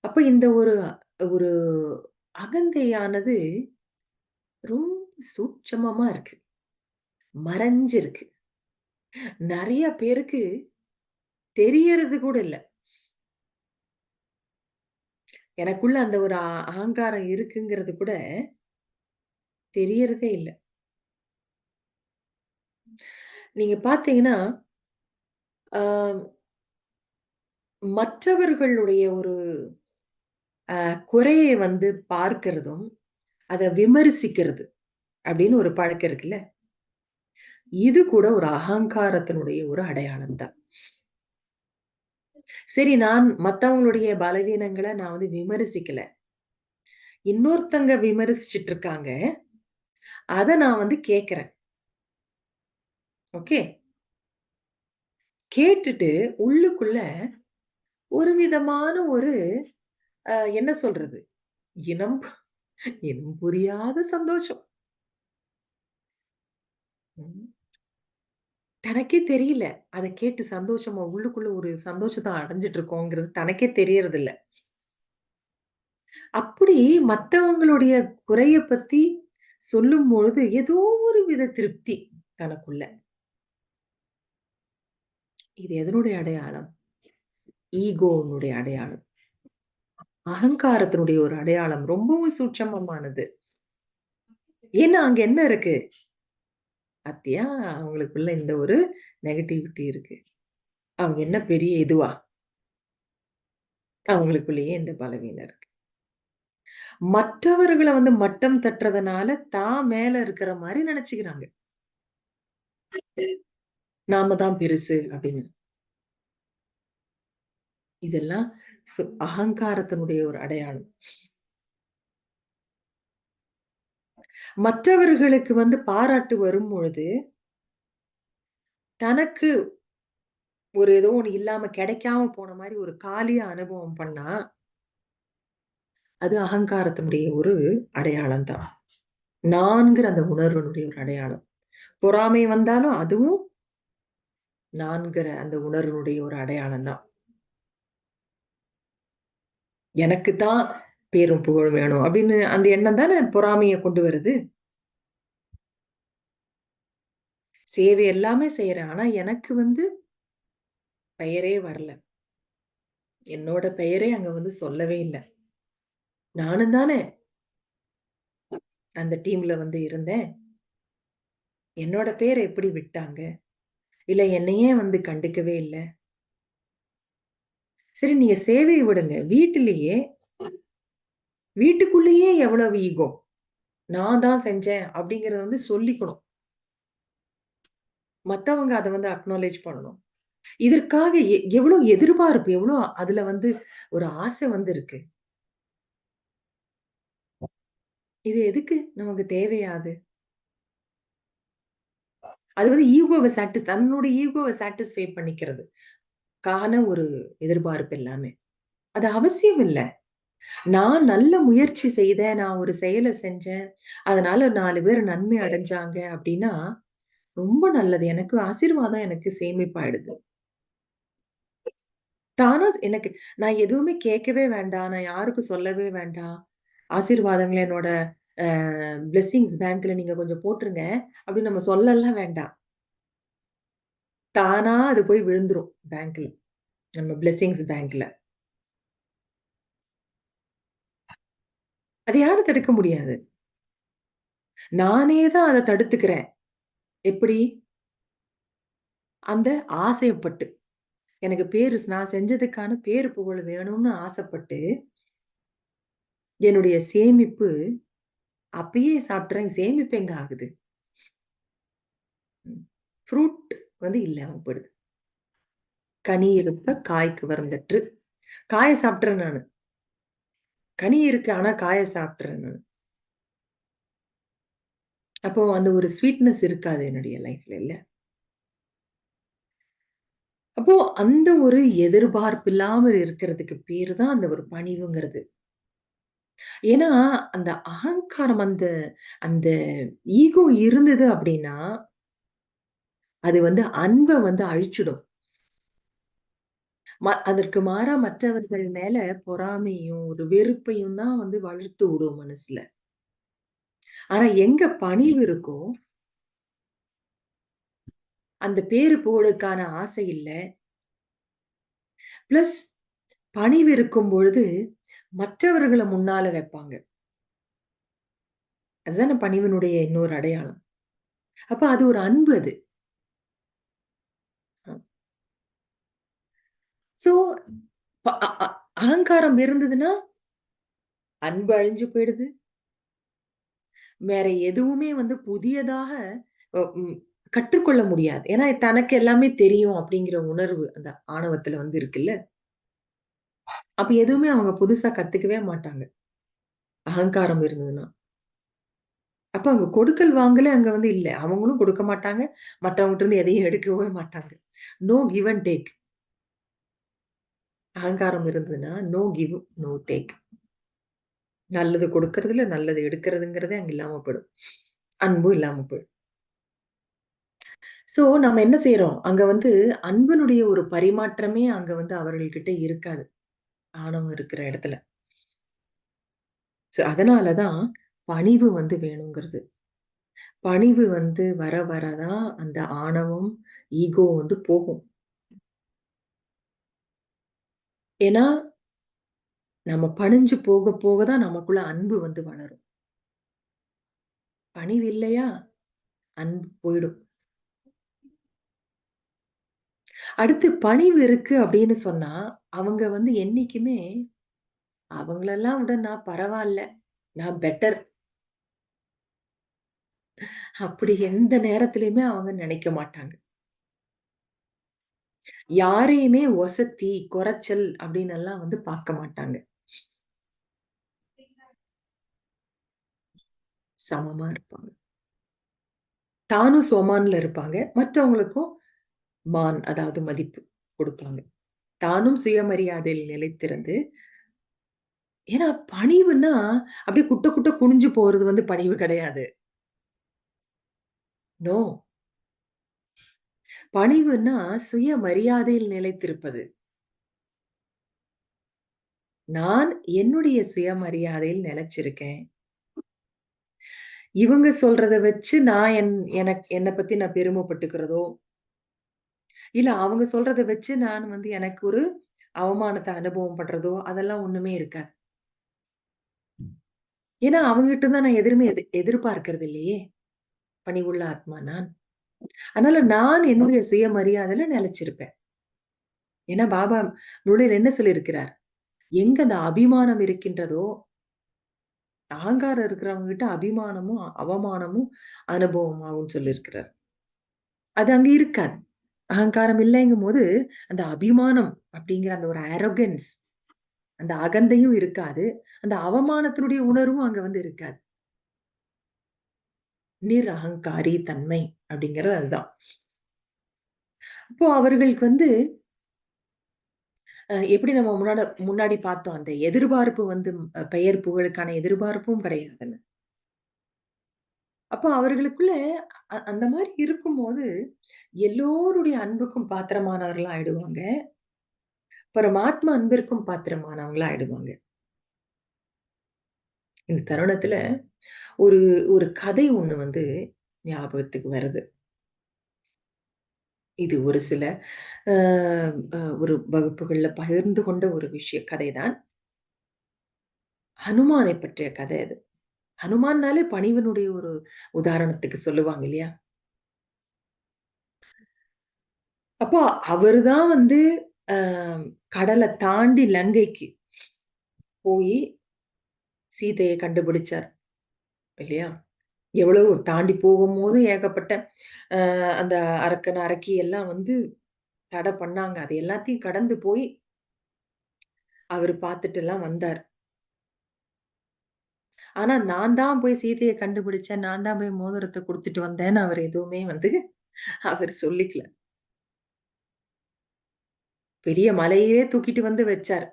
அப்ப இந்த ஒரு ஒரு அகந்தையானது ரொம்ப சூட்சமமா இருக்கு. மறைஞ்சிருக்கு. நெறைய பேருக்கு தெரியறது கூட இல்ல. எனக்குள்ள அந்த ஒரு அகங்காரம் இருக்குங்கிறது கூட தெரியறதே இல்ல. நீங்க பார்த்தீங்கன்னா, அ மற்றவர்களுடைய ஒரு குறைய வந்து பார்க்கிறதும், அத விமர்சிக்கிறது அப்படின்னு ஒரு பழக்கம் இருக்குல்ல. இது கூட ஒரு அகங்காரத்தினுடைய ஒரு அடையாளம் தான். சரி நான் மத்தவங்களுடைய பலவீனங்கள நான் வந்து விமர்சிக்கல. இன்னொருத்தங்க விமர்சிச்சுட்டு இருக்காங்க. அத நான் வந்து கேட்கிறேன். ஓகே. கேட்டுட்டு உள்ளுக்குள்ள ஒரு விதமான ஒரு என்ன சொல்றது? இனம் இனம் புரியாத சந்தோஷம். ம். தனக்கே தெரியல. அத கேட்டு சந்தோஷமா உள்ளுக்குள்ள ஒரு சந்தோஷத்த அடைஞ்சுட்டு இருக்கோங்கிறது தனக்கே தெரியறதில்ல. அப்படி மத்தவங்களுடைய குறைய பத்தி சொல்லும்பொழுது, ஏதோ ஒரு வித திருப்தி தனக்குள்ள. இது எதனுடைய அடையாளம்? ஈகோனுடைய அடையாளம். அகங்காரத்தினுடைய ஒரு அடையாளம். ரொம்பவும் சூட்சமமானது. ஏன்னா, அங்க என்ன இருக்கு? பாத்தியா? அவங்களுக்குள்ள இந்த ஒரு நெகட்டிவிட்டி இருக்கு. அவங்க என்ன பெரிய இதுவா? அவங்களுக்குள்ளேயே இந்த பலவீனம் இருக்கு. மற்றவர்கள வந்து மட்டம் தட்டுறதுனால, தான் மேல இருக்கிற மாரி நெனச்சுக்கிறாங்க. நாம தான் பெருசு அப்படின்னு. இதெல்லாம் அகங்காரத்தினுடைய ஒரு அடையாளம். மற்றவர்களுக்கு வந்து பாராட்டு வரும்பொழுது, தனக்கு ஒரு ஏதோ ஒண்ணு இல்லாம கிடைக்காம போன மாரி ஒரு காலியா அனுபவம் பண்ணா, அது அகங்காரத்தினுடைய ஒரு அடையாளம் தான். நான்கிற அந்த உணர்வினுடைய ஒரு அடையாளம். பொறாமை வந்தாலும் அதுவும் நான்கிற அந்த உணர்வினுடைய ஒரு அடையாளம் தான். எனக்கு தான் பேரும் புகழும் வேணும் அப்படின்னு அந்த எண்ணம் தானே பொறாமைய கொண்டு வருது. சேவை எல்லாமே செய்றேன். ஆனா எனக்கு வந்து பெயரே வரல. என்னோட பெயரே அங்க வந்து சொல்லவே இல்ல. நானும் தானே அந்த டீம்ல வந்து இருந்தேன். என்னோட பேர எப்படி விட்டாங்க? இல்ல என்னை ஏன் வந்து கண்டுக்கவே இல்ல? சரி நீங்க சேவைய விடுங்க. வீட்டுக்குள்ளேயே எவ்வளவு ஈகோ. நான் தான் செஞ்சேன் அப்படிங்கிறத வந்து சொல்லிக்கணும். மத்தவங்க அத வந்து அக்னாலெட்ஜ் பண்ணணும். இதற்காக எவ்வளோ எதிர்பார்ப்பு, எவ்வளோ அதுல வந்து ஒரு ஆசை வந்து இருக்கு. இது எதுக்கு நமக்கு தேவையா அது? அது வந்து ஈகோவ தன்னுடைய ஈகோவ சாட்டிஸ்ஃபை பண்ணிக்கிறது. கான ஒரு எதிர்பார்ப்பு எல்லாமே. அது அவசியம் இல்ல. நான் நல்ல முயற்சி செய்தேன். நான் ஒரு செயல செஞ்சேன். அதனால 4 பேர் நன்மை அடைஞ்சாங்க அப்டின்னா, ரொம்ப நல்லது. எனக்கு ஆசீர்வாதம் எனக்கு சேமிப்பாயிடுது. தானா எனக்கு நான் எதுவுமே கேட்கவே வேண்டாம். நான் யாருக்கும் சொல்லவே வேண்டாம். ஆசீர்வாதங்கள என்னோட பிளெஸ்ஸிங்ஸ் பேங்க்ல நீங்க கொஞ்சம் போட்டுருங்க. அப்டின்னு நம்ம சொல்லலாம் வேண்டாம். தானா அது போய் விழுந்துரும் பேங்க்ல. நம்ம பிளெஸ்ஸிங்ஸ் பேங்க்ல. அத யாரும் தடுக்க முடியாது. நானே தான் அத தடுத்துக்கிறேன். எப்படி? அந்த ஆசையப்பட்டு. எனக்கு நான் செஞ்சதுக்கான பேரு, புகழ் வேணும்னு ஆசைப்பட்டு, என்னுடைய சேமிப்பு அப்பயே சாப்பிட்டுறேன். சேமிப்பு எங்க ஆகுது? ம். ஃப்ரூட் வந்து இல்லாம போயிடுது. கனி இருப்ப காய்க்கு வருந்தற்று. காய சாப்பிட்டுறேன் நானு. கனி இருக்கு. ஆனா காய சாப்பிட்டுறேன் நானு. அப்போ அந்த ஒரு ஸ்வீட்னஸ் இருக்காது என்னுடைய லைஃப்ல இல்ல. அப்போ அந்த ஒரு எதிர்பார்ப்பு இல்லாம இருக்கிறதுக்கு பேரு தான் அந்த ஒரு பணிவுங்கிறது. ஏன்னா, அந்த அகங்காரம் அந்த அந்த ஈகோ இருந்தது அப்டின்னா, அது வந்து அன்ப வந்து அழிச்சிடும். அதற்கு மாறா மற்றவர்கள் மேல பொறாமையும், ஒரு வெறுப்பையும் தான் வந்து வளர்த்து விடும் மனசுல. ஆனா எங்க பணிவு இருக்கோ, அந்த பேரு புகழுக்கான ஆசை இல்ல. பிளஸ் பணிவு இருக்கும் பொழுது, மற்றவர்கள முன்னால வைப்பாங்க. அதுதானே பணிவினுடைய இன்னொரு அடையாளம். அப்ப அது ஒரு அன்பு அது. சோ, ப அ அ அகங்காரம் இருந்ததுன்னா, அன்பு அழிஞ்சு போயிடுது. வேற எதுவுமே வந்து புதியதாக ம் கற்றுக்கொள்ள முடியாது. ஏன்னா, தனக்கு எல்லாமே தெரியும் அப்படிங்கிற உணர்வு அந்த ஆணவத்துல வந்து இருக்குல்ல. அப்ப எதுவுமே அவங்க புதுசா கத்துக்கவே மாட்டாங்க. அகங்காரம் இருந்ததுன்னா. அப்ப அங்க கொடுக்கல் வாங்கலே அங்க வந்து இல்ல. அவங்களும் கொடுக்க மாட்டாங்க. மற்றவங்கட்ட இருந்து எதையும் எடுக்கவே மாட்டாங்க. No give and take. அகங்காரம் இருந்ததுன்னா, நோ கிவ், நோ டேக். நல்லது கொடுக்கறதுல, நல்லது எடுக்கிறதுங்கிறதே அங்க இல்லாம போயிடும். அன்பும் இல்லாம போயிடும். சோ, நம்ம என்ன செய்றோம்? அங்க வந்து அன்பினுடைய ஒரு பரிமாற்றமே அங்க வந்து அவர்கள்கிட்ட இருக்காது. ஆணவம் இருக்கிற இடத்துல. அதனால தான் பணிவு வந்து வேணுங்கிறது. பணிவு வந்து வர வர தான் அந்த ஆணவம், ஈகோ வந்து போகும். ஏன்னா, நம்ம பணிஞ்சு போக போக தான் நமக்குள்ள அன்பு வந்து வளரும். பணிவு இல்லையா, அன்பு போயிடும். அடுத்து பணிவு இருக்கு அப்படின்னு சொன்னா, அவங்க வந்து என்னைக்குமே அவங்களெல்லாம் விட நான் பரவால்ல. நான் பெட்டர். அப்படி எந்த நேரத்திலயுமே அவங்க நினைக்க மாட்டாங்க. யாரையுமே ஒசத்தி, குறைச்சல் அப்படின்னெல்லாம் வந்து பார்க்க மாட்டாங்க. சமமா இருப்பாங்க. தானும் சோமான்ல இருப்பாங்க. மற்றவங்களுக்கும் மான் அதாவது மதிப்பு குடுப்பாங்க. தானும் சுயமரியாதையில் நிலைத்திருந்து ஏன்னா பணிவுன்னா, அப்படியே குட்ட குட்ட குனிஞ்சு போறது வந்து பணிவு கிடையாது. நோ. பணிவுன்னா சுயமரியாதையில் நிலைத்திருப்பது. நான் என்னுடைய சுயமரியாதையில் நிலைச்சிருக்கேன். இவங்க சொல்றத வச்சு நான் என்ன பத்தி நான் பெருமைப்பட்டுக்கிறதோ, இல்ல அவங்க சொல்றத வச்சு நான் வந்து எனக்கு ஒரு அவமானத்த அனுபவம் படுறதோ, அதெல்லாம் ஒண்ணுமே இருக்காது. ஏன்னா அவங்ககிட்ட தான் நான் எதிலுமே எதிர்பார்க்கிறது இல்லையே! பணிவுள்ள ஆத்மா நான். அதனால நான் என்னுடைய சுயமரியாதையில நிலைச்சிருப்பேன். ஏன்னா பாபா முருளில என்ன சொல்லியிருக்கிறார்? எங்க அந்த அபிமானம் இருக்கின்றதோ, அகங்காரம் இருக்கிறவங்க கிட்ட அபிமானமும், அவமானமும் அனுபவமாகும்ன்னு சொல்லியிருக்கிறார். அது அங்க இருக்காது. அகங்காரம் இல்லைங்கும்போது, அந்த அபிமானம் அப்படிங்கிற அந்த ஒரு அரொகன்ஸ் அந்த அகந்தையும் இருக்காது. அந்த அவமானத்தினுடைய உணர்வும் அங்க வந்து இருக்காது. அகங்காரி தன்மை அப்படிங்கிறது அதுதான். அப்போ அவர்களுக்கு வந்து எப்படி நம்ம முன்னாடி பார்த்தோம். அந்த எதிர்பார்ப்பு வந்து பெயர் புகழுக்கான எதிர்பார்ப்பும் கிடையாதுன்னு. அப்போ அவர்களுக்குள்ள அந்த மாரி இருக்கும்போது, எல்லோருடைய அன்புக்கும் பாத்திரமானவர்களா ஆயிடுவாங்க. பரமாத்ம அன்பிற்கும் பாத்திரமானவங்களா ஆயிடுவாங்க. இந்த தருணத்துல ஒரு ஒரு கதை ஒண்ணு வந்து ஞாபகத்துக்கு வருது. இது ஒரு சில அ அ ஒரு வகுப்புகள்ல பகிர்ந்து கொண்ட ஒரு கதை தான். ஹனுமானை பற்றிய கதை அது. ஹனுமான்னாலே பணிவினுடைய ஒரு உதாரணத்துக்கு சொல்லுவாங்க இல்லையா? அப்போ அவரு தான் வந்து அ கடல தாண்டி லங்கைக்கு போயி சீதைய கண்டுபிடிச்சார் இல்லையா? எவ்வளவு தாண்டி போகும்போது ஏகப்பட்ட அந்த அரக்கன், அரக்கி எல்லாம் வந்து தடை பண்ணாங்க. அது எல்லாத்தையும் கடந்து போய் அவரு பார்த்துட்டுலாம் வந்தார். ஆனா நான் தான் போய் சீதைய கண்டுபிடிச்சேன். நான் தான் போய் மோதிரத்த குடுத்துட்டு வந்தேன்னு அவரு எதுவுமே வந்து அவரு சொல்லிக்கல. பெரிய மலையவே தூக்கிட்டு வந்து வச்சார்.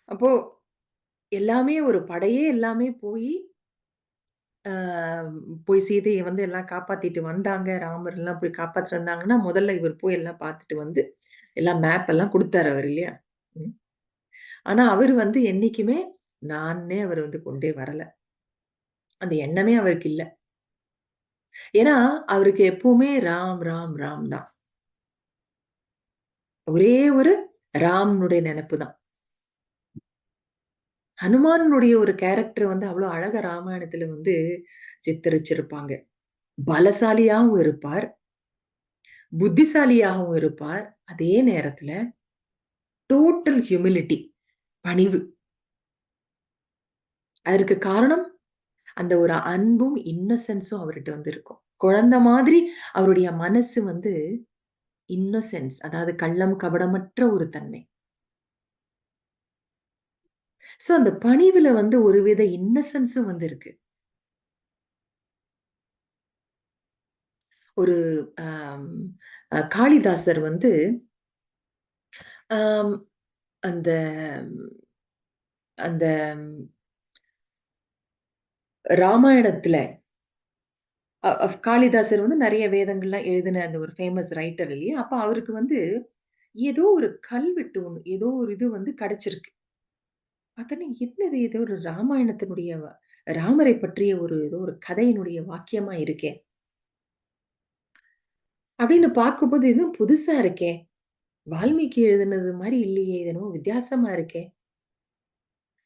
அப்போ எல்லாமே ஒரு படையே எல்லாமே அ போய் சீதைய வந்து எல்லாம் காப்பாத்திட்டு வந்தாங்க. ராமர் எல்லாம் போய் காப்பாத்திட்டு வந்தாங்கன்னா, முதல்ல இவர் போய் எல்லாம் பார்த்துட்டு வந்து, எல்லாம் மேப் எல்லாம் குடுத்தாரு அவரு இல்லையா? ம். ஆனா அவரு வந்து என்னைக்குமே நான்னே அவரு வந்து கொண்டே வரல. அந்த எண்ணமே அவருக்கு இல்ல. ஏன்னா, அவருக்கு எப்பவுமே ராம், ராம், ராம் தான். ஒரே ஒரு ராம்னுடைய நெனப்பு தான். ஹனுமானுடைய ஒரு கேரக்டர் வந்து அவ்ளோ அழகா ராமாயணத்துல வந்து சித்தரிச்சிருப்பாங்க. பலசாலியாவும் இருப்பார், புத்திசாலியாகவும் இருப்பார். அதே நேரத்துல டோட்டல் ஹியூமிலிட்டி பணிவு. அதற்கு காரணம் அந்த ஒரு அன்பும், இன்னசென்ஸும் அவர்ட்ட வந்து இருக்கும். குழந்தை மாதிரி அவருடைய மனசு வந்து இன்னசென்ஸ் அதாவது கள்ளம், கபடமற்ற ஒரு தன்மை. சோ அந்த பணிவுல வந்து ஒருவித இன்னசென்ஸும் வந்து இருக்கு. ஒரு அம் காளிதாசர் வந்து அம் அந்த அந்த ராமாயணத்துல காளிதாசர் வந்து நெறைய வேதங்கள்லாம் எழுதின அந்த ஒரு ஃபேமஸ் ரைட்டர் இல்லையா? அப்ப அவருக்கு வந்து ஏதோ ஒரு கல்வெட்டு ஒண்ணு, ஏதோ ஒரு இது வந்து கிடைச்சிருக்கு. பார்த்தோனே என்னது ஏதோ ஒரு ராமாயணத்தினுடைய ராமரை பற்றிய ஒரு ஏதோ ஒரு கதையினுடைய வாக்கியமா இருக்கே! அப்படின்னு பார்க்கும்போது இதுவும் புதுசா இருக்கே! வால்மீகி எழுதினது மாரி இல்லையே! இது என்னமோ வித்தியாசமா இருக்கே!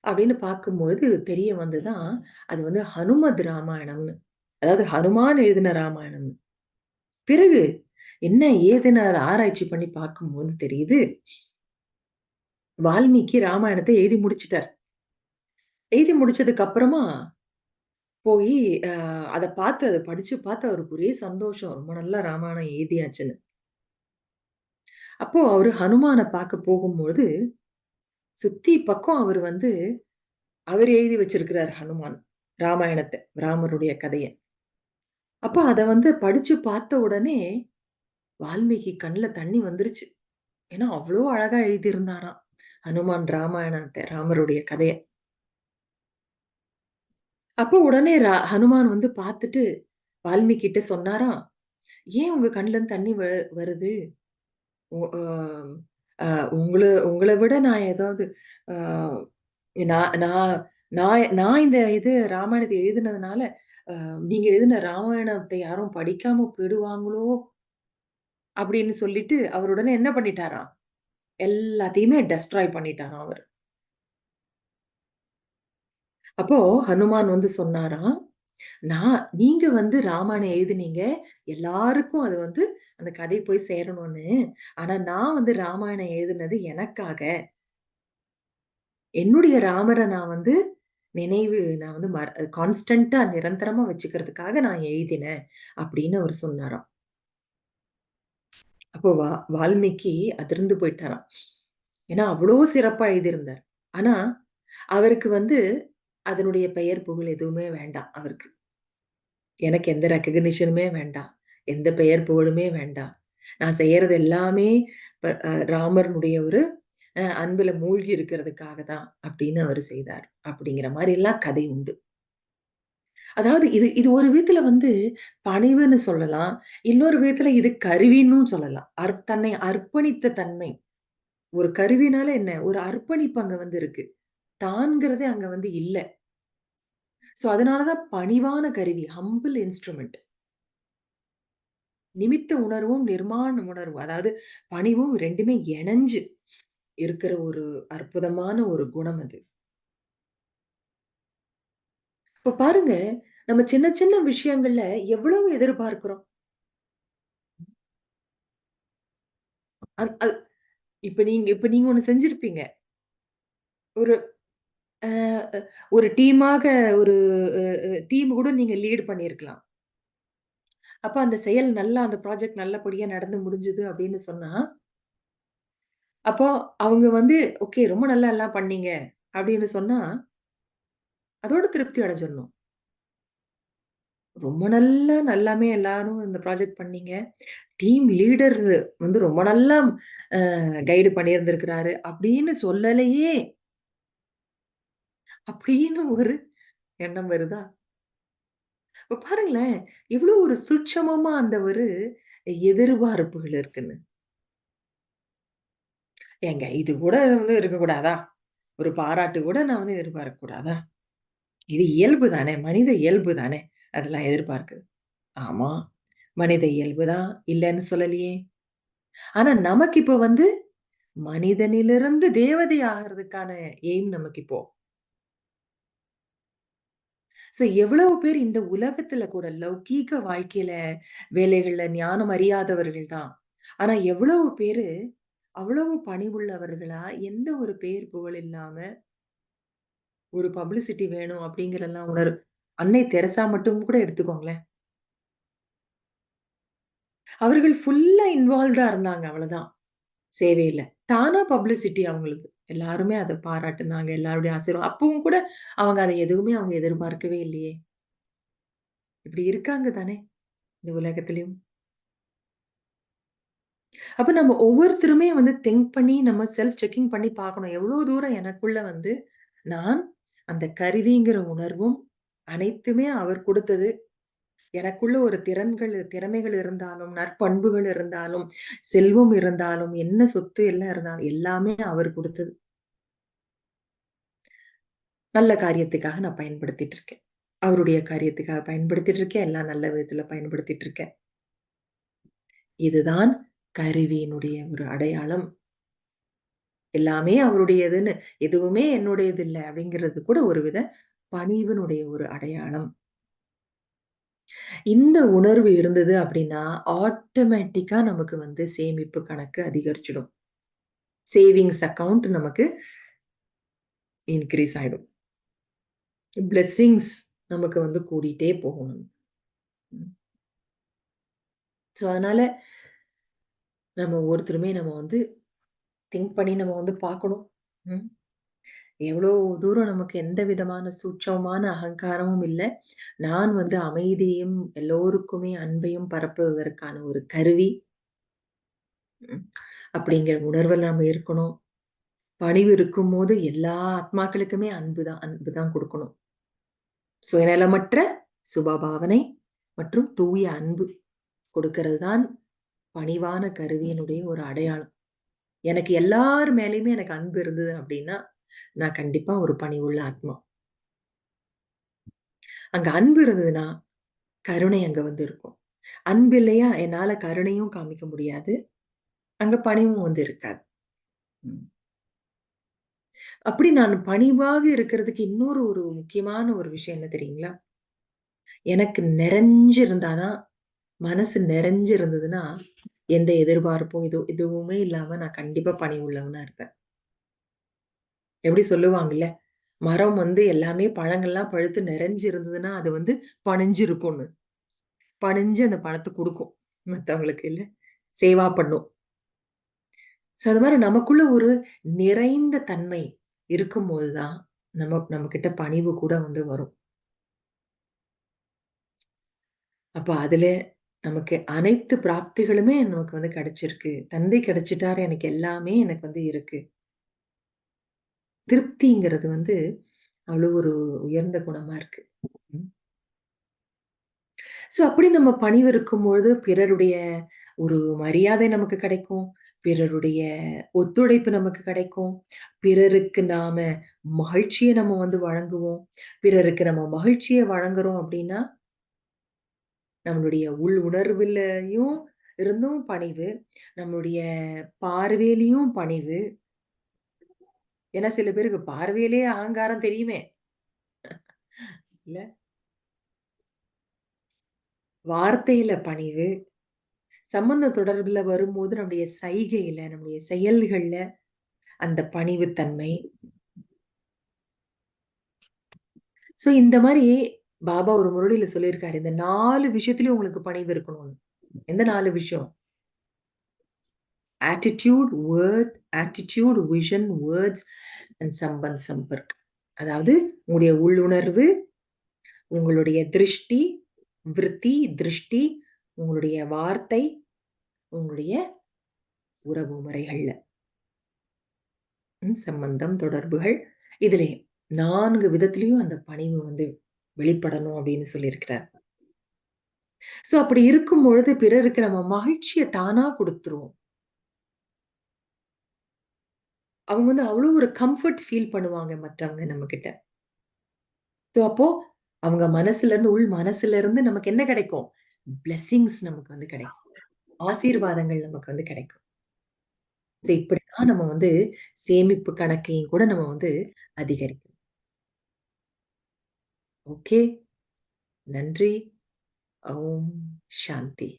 அப்படின்னு பார்க்கும்பொழுது தெரிய வந்து தான், அது வந்து ஹனுமத் ராமாயணம்னு. அதாவது ஹனுமான் எழுதின ராமாயணம்னு. பிறகு என்ன ஏதுன்னு அத ஆராய்ச்சி பண்ணி பார்க்கும்போது தெரியுது, வால்மீகி ராமாயணத்த எழுதி முடிச்சுட்டார். எழுதி முடிச்சதுக்கு அப்புறமா போயி அ அத பார்த்து அத படிச்சு பார்த்து அவருக்கு ஒரே சந்தோஷம். ரொம்ப நல்லா ராமாயணம் எழுதியாச்சுன்னு. அப்போ அவரு ஹனுமான பார்க்க போகும்பொழுது, சுத்தி பக்கம் அவரு வந்து அவரு எழுதி வச்சிருக்கிறார் ஹனுமான். ராமாயணத்த, ராமருடைய கதைய. அப்ப அத வந்து படிச்சு பார்த்த உடனே, வால்மீகி கண்ல தண்ணி வந்துருச்சு. ஏன்னா, அவ்ளோ அழகா எழுதியிருந்தாராம். ஹனுமான் ராமாயணத்த, ராமருடைய கதைய. அப்போ உடனே ஹனுமான் வந்து பார்த்துட்டு, வால்மீகிட்ட சொன்னாராம், "ஏன் உங்க கண்லருந்து தண்ணி வருது? ஒ அ அ உங்கள உங்கள விட நான் ஏதாவது அ நான் நான் நான் நான் இந்த ராமாயணத்த எழுதினதுனால, நீங்க எழுதின ராமாயணத்த யாரும் படிக்காம போயிடுவாங்களோ?" அப்படின்னு சொல்லிட்டு, அவர் உடனே என்ன பண்ணிட்டாராம், எல்லாத்தையுமே டெஸ்ட்ராய் பண்ணிட்டாராம் அவரு. அப்போ ஹனுமான் வந்து சொன்னாராம், நீங்க வந்து ராமாயணம் எழுதினீங்க. எல்லாருக்கும் அது வந்து அந்த கதை போய் சேரணும்னு. ஆனா நான் வந்து ராமாயணம் எழுதினது எனக்காக. என்னுடைய ராமர நான் வந்து நான் வந்து கான்ஸ்டன்ட்டா நிரந்தரமா வச்சுக்கிறதுக்காக நான் எழுதினேன். அப்படின்னு அவரு சொன்னாராம். அப்போ வால்மீகி அதிர்ந்து போயிட்டாராம். ஏன்னா, அவ்ளோ சிறப்பா எழுதியிருந்தார். ஆனா, அவருக்கு வந்து அதனுடைய பெயர், புகழ் எதுவுமே வேண்டாம் அவருக்கு. எனக்கு எந்த ரெகக்னிஷனுமே வேண்டாம். எந்த பெயர், புகழுமே வேண்டாம். நான் செய்யறது எல்லாமே ராமர்னுடைய ஒரு அன்புல மூழ்கி இருக்கிறதுக்காக தான் அப்படின்னு அவரு செய்தார். அப்படிங்கிற மாரிலாம் கதை உண்டு. அதாவது இது இது ஒரு விதத்துல வந்து பணிவுன்னு சொல்லலாம். இன்னொரு விதத்துல இது கருவின்னும் சொல்லலாம். தன்னை அர்ப்பணித்த தன்மை. ஒரு கருவினால என்ன? ஒரு அர்ப்பணிப்பு அங்க வந்து இருக்கு. தான்ங்கிறதே அங்க வந்து இல்ல. சோ அதனால தான் பணிவான கருவி. Humble instrument. நிமித்த உணர்வும், நிர்மாண உணர்வும். அதாவது பணிவும் 2மே இணஞ்சு இருக்கிற ஒரு அற்புதமான ஒரு குணம் அது. இப்ப பாருங்க, நம்ம சின்ன சின்ன விஷயங்கள்ல எவ்வளவு எதிர்பார்க்கிறோம். அந் அது இப்ப நீங்க ஒண்ணு செஞ்சிருப்பீங்க. ஒரு அ அ ஒரு டீமாக ஒரு டீம் கூட நீங்க லீட் பண்ணியிருக்கலாம். அப்ப அந்த செயல் நல்லா அந்த ப்ராஜெக்ட் நல்லபடியா நடந்து முடிஞ்சது அப்படின்னு சொன்னா, அப்போ அவங்க வந்து ஓகே ரொம்ப நல்லா எல்லாம் பண்ணீங்க அப்படின்னு சொன்னா, அதோட திருப்தி அடைஞ்சிரணும். ரொம்ப நல்லா நல்லாமே எல்லாரும் இந்த ப்ராஜெக்ட் பண்ணீங்க. டீம் லீடர் வந்து ரொம்ப நல்லா கைடு பண்ணியிருந்திருக்கிறாரு அப்படின்னு சொல்லலையே! அப்படின்னு ஒரு எண்ணம் வருதா? இப்ப பாருங்களேன், எவ்வளோ ஒரு சூட்சமமா அந்த ஒரு எதிர்பார்ப்புகள் இருக்குன்னு. ஏங்க இது கூட வந்து இருக்கக்கூடாதா? ஒரு பாராட்டு கூட நான் வந்து எதிர்பார்க்க கூடாதா? இது இயல்பு தானே! மனித இயல்பு தானே! அதெல்லாம் எதிர்பார்க்குறது. ஆமா. மனித இயல்பு தான். இல்லன்னு சொல்லலையே! ஆனா நமக்கு இப்ப வந்து மனிதனிலிருந்து தேவதை ஆகுறதுக்கான எய்ம் நமக்கு இப்போ. எவ்வளவு பேர் இந்த உலகத்துல கூட லௌகீக வாழ்க்கையில, வேலைகள்ல ஞானம் அறியாதவர்கள் தான். ஆனா எவ்வளவு பேரு அவ்வளவு பணிவுள்ளவர்களா, எந்த ஒரு பேர் புகழ் இல்லாம, ஒரு பப்ளிசிட்டி வேணும் அப்படிங்கிறலாம் அன்னை தெரசா மட்டும் கூட எடுத்துக்கோங்களேன். அவர்கள் ஃபுல்லா இன்வால்வ்டா இருந்தாங்க அவ்வளதான். சேவையில. தானா பப்ளிசிட்டி அவங்களுக்கு. எல்லாருமே அத பாராட்டுனாங்க. எல்லாருடைய அப்பவும் கூட அவங்க அத எதுவுமே அவங்க எதிர்பார்க்கவே இல்லையே! இப்படி இருக்காங்க தானே! இந்த உலகத்திலயும். அப்ப நம்ம ஒவ்வொருத்தருமே வந்து திங்க் பண்ணி நம்ம செல்ஃப் செக்கிங் பண்ணி பார்க்கணும். எவ்வளோ தூரம் எனக்குள்ள வந்து நான் அந்த கருவிங்கிற உணர்வும் அனைத்துமே அவர் குடுத்தது. எனக்குள்ள ஒரு திறமைகள் இருந்தாலும், நற்பண்புகள் இருந்தாலும், செல்வம் இருந்தாலும், என்ன சொத்து எல்லாம் இருந்தாலும் எல்லாமே அவர் குடுத்தது. நல்ல காரியத்துக்காக நான் பயன்படுத்திட்டு இருக்கேன். அவருடைய காரியத்துக்காக பயன்படுத்திட்டு இருக்கேன். எல்லாம் நல்ல விதத்துல பயன்படுத்திட்டு இருக்கேன். இதுதான் கருவியினுடைய ஒரு அடையாளம். எல்லாமே அவருடையதுன்னு, எதுவுமே என்னுடையது இல்ல அப்படிங்கிறது கூட ஒரு வித பணிவினுடைய ஒரு அடையாளம். இந்த உணர்வு இருந்தது அப்படின்னா, ஆட்டோமேட்டிக்கா நமக்கு வந்து சேமிப்பு கணக்கு அதிகரிச்சுடும். சேவிங்ஸ் அக்கவுண்ட் நமக்கு இன்கிரீஸ் ஆயிடும். பிளெஸ்ஸிங்ஸ் நமக்கு வந்து கூடிட்டே போகும். ம். ஸோ, அதனால நம்ம ஒவ்வொருத்தருமே நம்ம வந்து திங்க் பண்ணி நம்ம வந்து பார்க்கணும். ம். எவ்வளோ தூரம் நமக்கு எந்த விதமான சூட்சமமான அகங்காரமும் இல்ல. நான் வந்து அமைதியையும், எல்லோருக்குமே அன்பையும் பரப்புவதற்கான ஒரு கருவி. ம். அப்படிங்கிற உணர்வுல நாம இருக்கணும். பணிவு இருக்கும்போது எல்லா ஆத்மாக்களுக்குமே அன்பு தான் குடுக்கணும். சுயநலமற்ற சுபபாவனை மற்றும் தூய அன்பு கொடுக்கிறது தான் பணிவான கருவியினுடைய ஒரு அடையாளம். எனக்கு எல்லார் மேலயுமே எனக்கு அன்பு இருந்தது அப்படின்னா, நான் கண்டிப்பா ஒரு பணிவுள்ள ஆத்மா. அங்க அன்பு இருந்ததுன்னா, கருணை அங்க வந்து இருக்கும். அன்பு இல்லையா, என்னால கருணையும் காமிக்க முடியாது. அங்க பணிவும் வந்து இருக்காது. ம். அப்படி நான் பணிவாக இருக்கிறதுக்கு இன்னொரு ஒரு முக்கியமான ஒரு விஷயம் என்ன தெரியுங்களா? எனக்கு நிறைஞ்சு இருந்தா தான் மனசு நிறைஞ்சு இருந்ததுன்னா, எந்த எதிர்பார்ப்பும் எதுவுமே இல்லாம நான் கண்டிப்பா பணிவுள்ளவனா இருப்பேன். எப்படி சொல்லுவாங்கல்ல, மரம் வந்து எல்லாமே பழங்கள்லாம் பழுத்து நிறைஞ்சு இருந்ததுன்னா, அது வந்து பனிஞ்சு இருக்கும்னு. பனிஞ்சு அந்த பழத்த குடுக்கும். மத்தவங்களுக்கு இல்ல. சேவா பண்ணும். ஸோ அது மாரி நமக்குள்ள ஒரு நிறைந்த தன்மை இருக்கும்போது தான், நம்மகிட்ட பணிவு கூட வந்து வரும். அப்ப அதுல நமக்கு அனைத்து பிராப்திகளுமே நமக்கு வந்து கிடைச்சிருக்கு. தந்தை கிடைச்சுட்டாரு. எனக்கு எல்லாமே எனக்கு வந்து இருக்கு. திருப்திங்கிறது வந்து அவ்வளோ ஒரு உயர்ந்த குணமா இருக்கு. ம். ஸோ அப்படி நம்ம பணிவு இருக்கும்பொழுது பிறருடைய ஒரு மரியாதை நமக்கு கிடைக்கும். பிறருடைய ஒத்துழைப்பு நமக்கு கிடைக்கும். பிறருக்கு நாம மகிழ்ச்சிய நம்ம வந்து வழங்குவோம். பிறருக்கு நம்ம மகிழ்ச்சிய வழங்குறோம் அப்படின்னா, நம்மளுடைய உள் உணர்வுலயும் இருந்தும் பணிவு, நம்மளுடைய பார்வையிலயும் பணிவு. ஏன்னா சில பேருக்கு பார்வையிலேயே அகங்காரம் தெரியுமே! இல்ல. வார்த்தையில பணிவு, சம்பந்த தொடர்புல வரும்போது நம்முடைய சைகையில, நம்முடைய செயல்கள்ல அந்த பணிவுத்தன்மை. ஸோ இந்த மாரி பாபா ஒரு முரளியில சொல்லியிருக்காரு. இந்த 4 விஷயத்திலயும் உங்களுக்கு பணிவு இருக்கணும்னு. எந்த 4 விஷயம்? Attitude, vision, words and Sampark. அதாவது உங்களுடைய உள்ளுணர்வு, உங்களுடைய திருஷ்டி, உங்களுடைய வார்த்தை, உங்களுடைய உறவு முறைகள்ல. சம்பந்தம், தொடர்புகள். இதிலே 4 விதத்திலயும் அந்த பணிவு வந்து வெளிப்படணும் அப்படின்னு சொல்லியிருக்கிறார். ஸோ அப்படி இருக்கும் பொழுது பிறருக்கு நம்ம மகிழ்ச்சிய தானா குடுத்துருவோம். அவங்க வந்து அவ்வளோ ஒரு கம்ஃபர்ட் ஃபீல் பண்ணுவாங்க மற்றவங்க நம்மகிட்ட. ஸோ அப்போ அவங்க உள் மனசுல இருந்து நமக்கு என்ன கிடைக்கும்? பிளெஸ்ஸிங்ஸ் நமக்கு வந்து கிடைக்கும். ஆசீர்வாதங்கள் நமக்கு வந்து கிடைக்கும். ஸோ இப்படித்தான் நம்ம வந்து சேமிப்பு கணக்கையும் கூட நம்ம வந்து அதிகரிக்கணும். ஓகே. நன்றி. ஓம் சாந்தி.